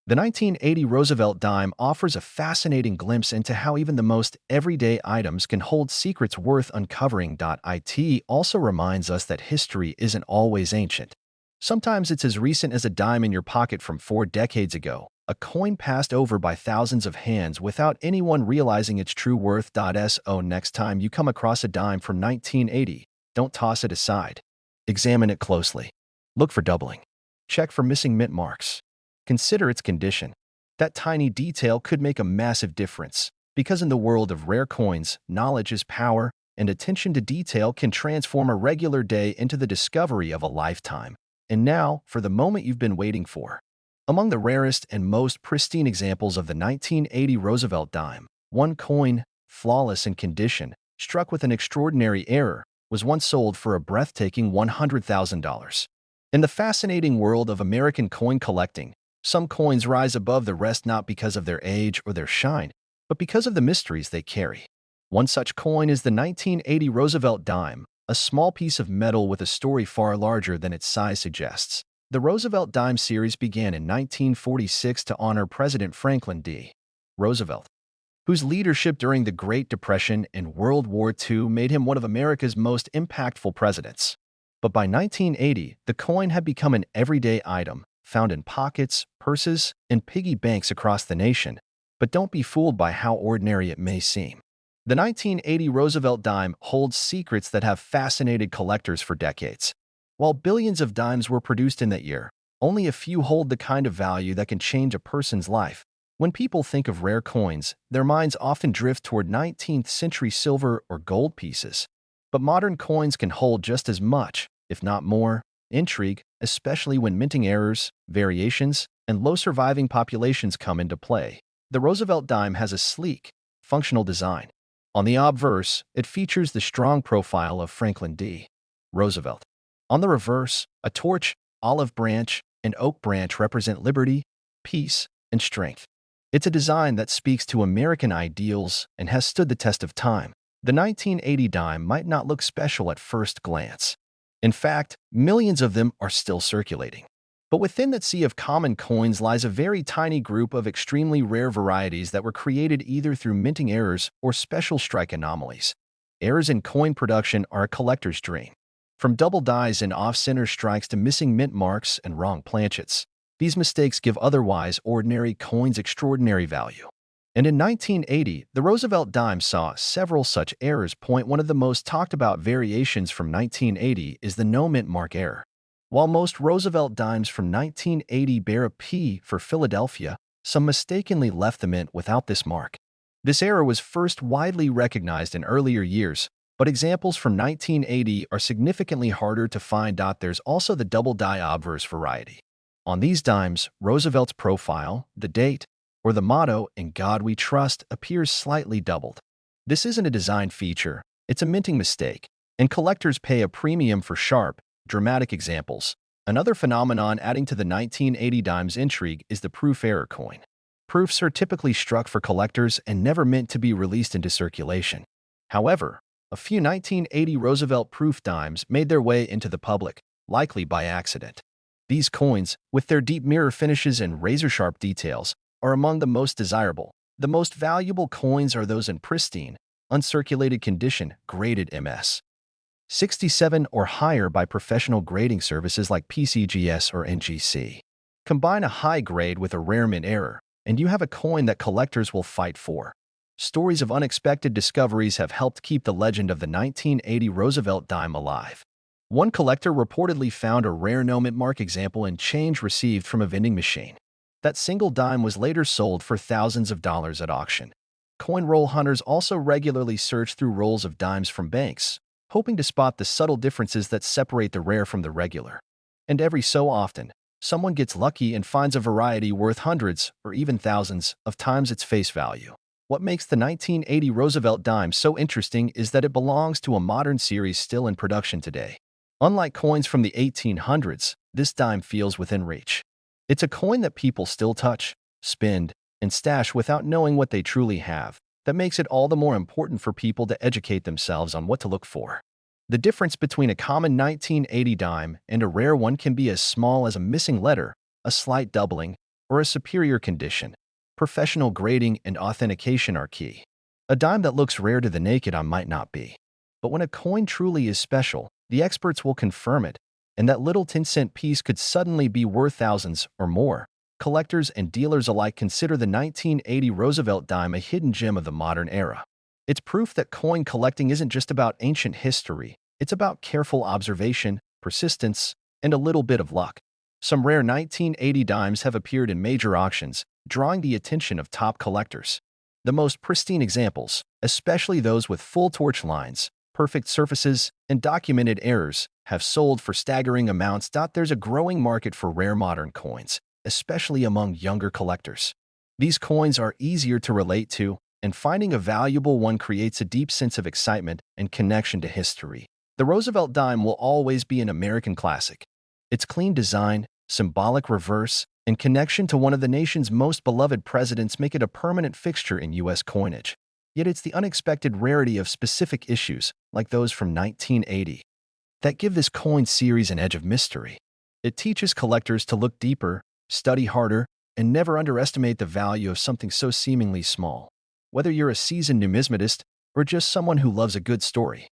the 1980 Roosevelt dime offers a fascinating glimpse into how even the most everyday items can hold secrets worth uncovering. It also reminds us that history isn't always ancient. Sometimes it's as recent as a dime in your pocket from 4 decades ago, a coin passed over by thousands of hands without anyone realizing its true worth. Next time you come across a dime from 1980, don't toss it aside. Examine it closely. Look for doubling. Check for missing mint marks. Consider its condition. That tiny detail could make a massive difference, because in the world of rare coins, knowledge is power, and attention to detail can transform a regular day into the discovery of a lifetime. And now, for the moment you've been waiting for. Among the rarest and most pristine examples of the 1980 Roosevelt dime, one coin, flawless in condition, struck with an extraordinary error, was once sold for a breathtaking $100,000. In the fascinating world of American coin collecting, some coins rise above the rest not because of their age or their shine, but because of the mysteries they carry. One such coin is the 1980 Roosevelt dime, a small piece of metal with a story far larger than its size suggests. The Roosevelt dime series began in 1946 to honor President Franklin D. Roosevelt, whose leadership during the Great Depression and World War II made him one of America's most impactful presidents. But by 1980, the coin had become an everyday item, found in pockets, purses, and piggy banks across the nation. But don't be fooled by how ordinary it may seem. The 1980 Roosevelt dime holds secrets that have fascinated collectors for decades. While billions of dimes were produced in that year, only a few hold the kind of value that can change a person's life. When people think of rare coins, their minds often drift toward 19th century silver or gold pieces. But modern coins can hold just as much, if not more, intrigue, especially when minting errors, variations, and low surviving populations come into play. The Roosevelt dime has a sleek, functional design. On the obverse, it features the strong profile of Franklin D. Roosevelt. On the reverse, a torch, olive branch, and oak branch represent liberty, peace, and strength. It's a design that speaks to American ideals and has stood the test of time. The 1980 dime might not look special at first glance. In fact, millions of them are still circulating. But within that sea of common coins lies a very tiny group of extremely rare varieties that were created either through minting errors or special strike anomalies. Errors in coin production are a collector's dream. From double dies and off-center strikes to missing mint marks and wrong planchets, these mistakes give otherwise ordinary coins extraordinary value. And in 1980, the Roosevelt dime saw several such errors. One of the most talked about variations from 1980 is the no mint mark error. While most Roosevelt dimes from 1980 bear a P for Philadelphia, some mistakenly left the mint without this mark. This error was first widely recognized in earlier years, but examples from 1980 are significantly harder to find. There's also the double die obverse variety. On these dimes, Roosevelt's profile, the date, or the motto, "In God We Trust," appears slightly doubled. This isn't a design feature, it's a minting mistake, and collectors pay a premium for sharp, dramatic examples. Another phenomenon adding to the 1980 dime's intrigue is the proof error coin. Proofs are typically struck for collectors and never meant to be released into circulation. However, a few 1980 Roosevelt proof dimes made their way into the public, likely by accident. These coins, with their deep mirror finishes and razor-sharp details, are among the most desirable. The most valuable coins are those in pristine, uncirculated condition, graded MS. 67 or higher by professional grading services like PCGS or NGC. Combine a high grade with a rare mint error, and you have a coin that collectors will fight for. Stories of unexpected discoveries have helped keep the legend of the 1980 Roosevelt dime alive. One collector reportedly found a rare no-mint mark example in change received from a vending machine. That single dime was later sold for thousands of dollars at auction. Coin roll hunters also regularly search through rolls of dimes from banks, hoping to spot the subtle differences that separate the rare from the regular. And every so often, someone gets lucky and finds a variety worth hundreds or even thousands of times its face value. What makes the 1980 Roosevelt dime so interesting is that it belongs to a modern series still in production today. Unlike coins from the 1800s, this dime feels within reach. It's a coin that people still touch, spend, and stash without knowing what they truly have. That makes it all the more important for people to educate themselves on what to look for. The difference between a common 1980 dime and a rare one can be as small as a missing letter, a slight doubling, or a superior condition. Professional grading and authentication are key. A dime that looks rare to the naked eye might not be. But when a coin truly is special, the experts will confirm it, and that little 10-cent piece could suddenly be worth thousands or more. Collectors and dealers alike consider the 1980 Roosevelt dime a hidden gem of the modern era. It's proof that coin collecting isn't just about ancient history, it's about careful observation, persistence, and a little bit of luck. Some rare 1980 dimes have appeared in major auctions, drawing the attention of top collectors. The most pristine examples, especially those with full torch lines, perfect surfaces, and documented errors, have sold for staggering amounts. There's a growing market for rare modern coins, especially among younger collectors. These coins are easier to relate to, and finding a valuable one creates a deep sense of excitement and connection to history. The Roosevelt dime will always be an American classic. Its clean design, symbolic reverse, and connection to one of the nation's most beloved presidents make it a permanent fixture in U.S. coinage. Yet it's the unexpected rarity of specific issues, like those from 1980, that give this coin series an edge of mystery. It teaches collectors to look deeper, study harder, and never underestimate the value of something so seemingly small. Whether you're a seasoned numismatist or just someone who loves a good story,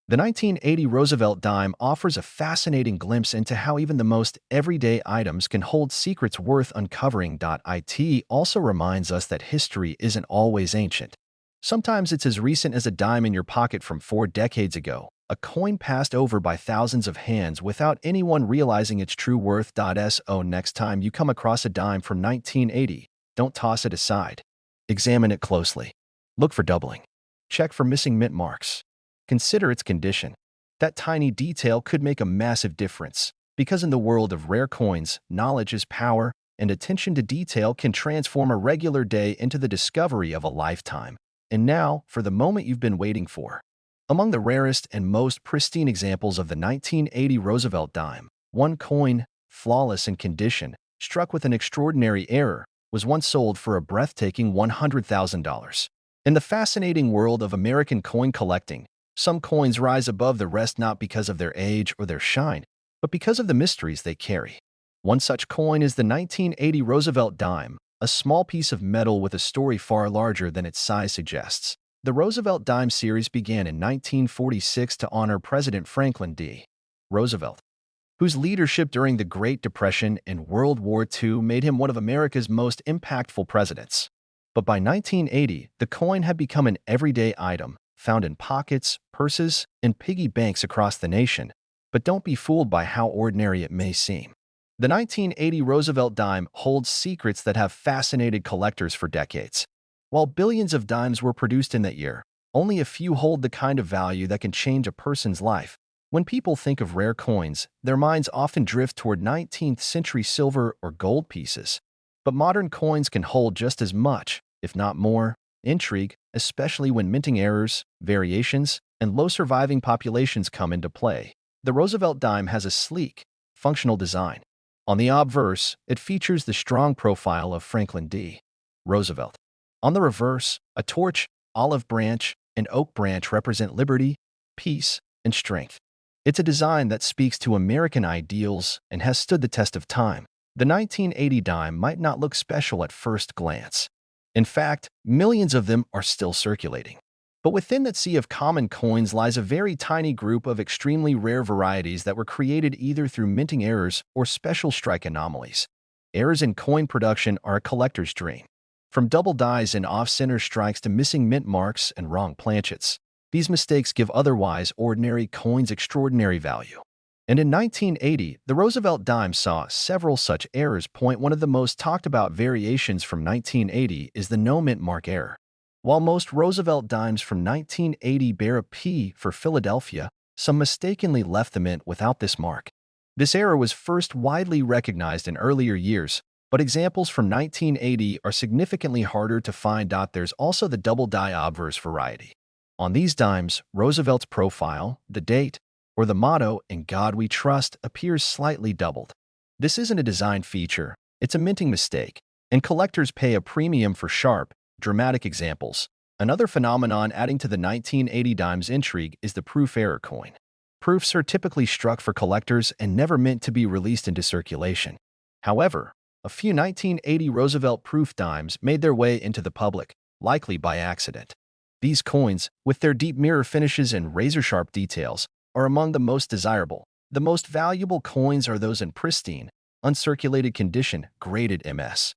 the 1980 Roosevelt dime offers a fascinating glimpse into how even the most everyday items can hold secrets worth uncovering. It also reminds us that history isn't always ancient. Sometimes it's as recent as a dime in your pocket from 4 decades ago, a coin passed over by thousands of hands without anyone realizing its true worth. So next time you come across a dime from 1980, don't toss it aside. Examine it closely. Look for doubling. Check for missing mint marks. Consider its condition. That tiny detail could make a massive difference, because in the world of rare coins, knowledge is power, and attention to detail can transform a regular day into the discovery of a lifetime. And now, for the moment you've been waiting for. Among the rarest and most pristine examples of the 1980 Roosevelt dime, one coin, flawless in condition, struck with an extraordinary error, was once sold for a breathtaking $100,000. In the fascinating world of American coin collecting, some coins rise above the rest not because of their age or their shine, but because of the mysteries they carry. One such coin is the 1980 Roosevelt dime, a small piece of metal with a story far larger than its size suggests. The Roosevelt dime series began in 1946 to honor President Franklin D. Roosevelt, whose leadership during the Great Depression and World War II made him one of America's most impactful presidents. But by 1980, the coin had become an everyday item, found in pockets, purses, and piggy banks across the nation. But don't be fooled by how ordinary it may seem. The 1980 Roosevelt dime holds secrets that have fascinated collectors for decades. While billions of dimes were produced in that year, only a few hold the kind of value that can change a person's life. When people think of rare coins, their minds often drift toward 19th century silver or gold pieces. But modern coins can hold just as much, if not more, intrigue, especially when minting errors, variations, and low surviving populations come into play. The Roosevelt dime has a sleek, functional design. On the obverse, it features the strong profile of Franklin D. Roosevelt. On the reverse, a torch, olive branch, and oak branch represent liberty, peace, and strength. It's a design that speaks to American ideals and has stood the test of time. The 1980 dime might not look special at first glance. In fact, millions of them are still circulating. But within that sea of common coins lies a very tiny group of extremely rare varieties that were created either through minting errors or special strike anomalies. Errors in coin production are a collector's dream. From double dies and off-center strikes to missing mint marks and wrong planchets, these mistakes give otherwise ordinary coins extraordinary value. And in 1980, the Roosevelt dime saw several such errors. One of the most talked about variations from 1980 is the no mint mark error. While most Roosevelt dimes from 1980 bear a P for Philadelphia, some mistakenly left the mint without this mark. This error was first widely recognized in earlier years, but examples from 1980 are significantly harder to find. There's also the double die obverse variety. On these dimes, Roosevelt's profile, the date, or the motto, "In God We Trust," appears slightly doubled. This isn't a design feature, it's a minting mistake, and collectors pay a premium for sharp, dramatic examples. Another phenomenon adding to the 1980 dimes intrigue is the proof error coin. Proofs are typically struck for collectors and never meant to be released into circulation. However, a few 1980 Roosevelt proof dimes made their way into the public, likely by accident. These coins, with their deep mirror finishes and razor-sharp details, are among the most desirable. The most valuable coins are those in pristine, uncirculated condition, graded MS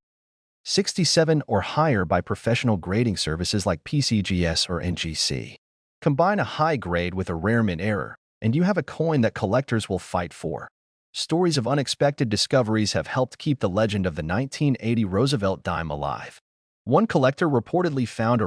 67 or higher by professional grading services like PCGS or NGC. Combine a high grade with a rare mint error, and you have a coin that collectors will fight for. Stories of unexpected discoveries have helped keep the legend of the 1980 Roosevelt dime alive. One collector reportedly found a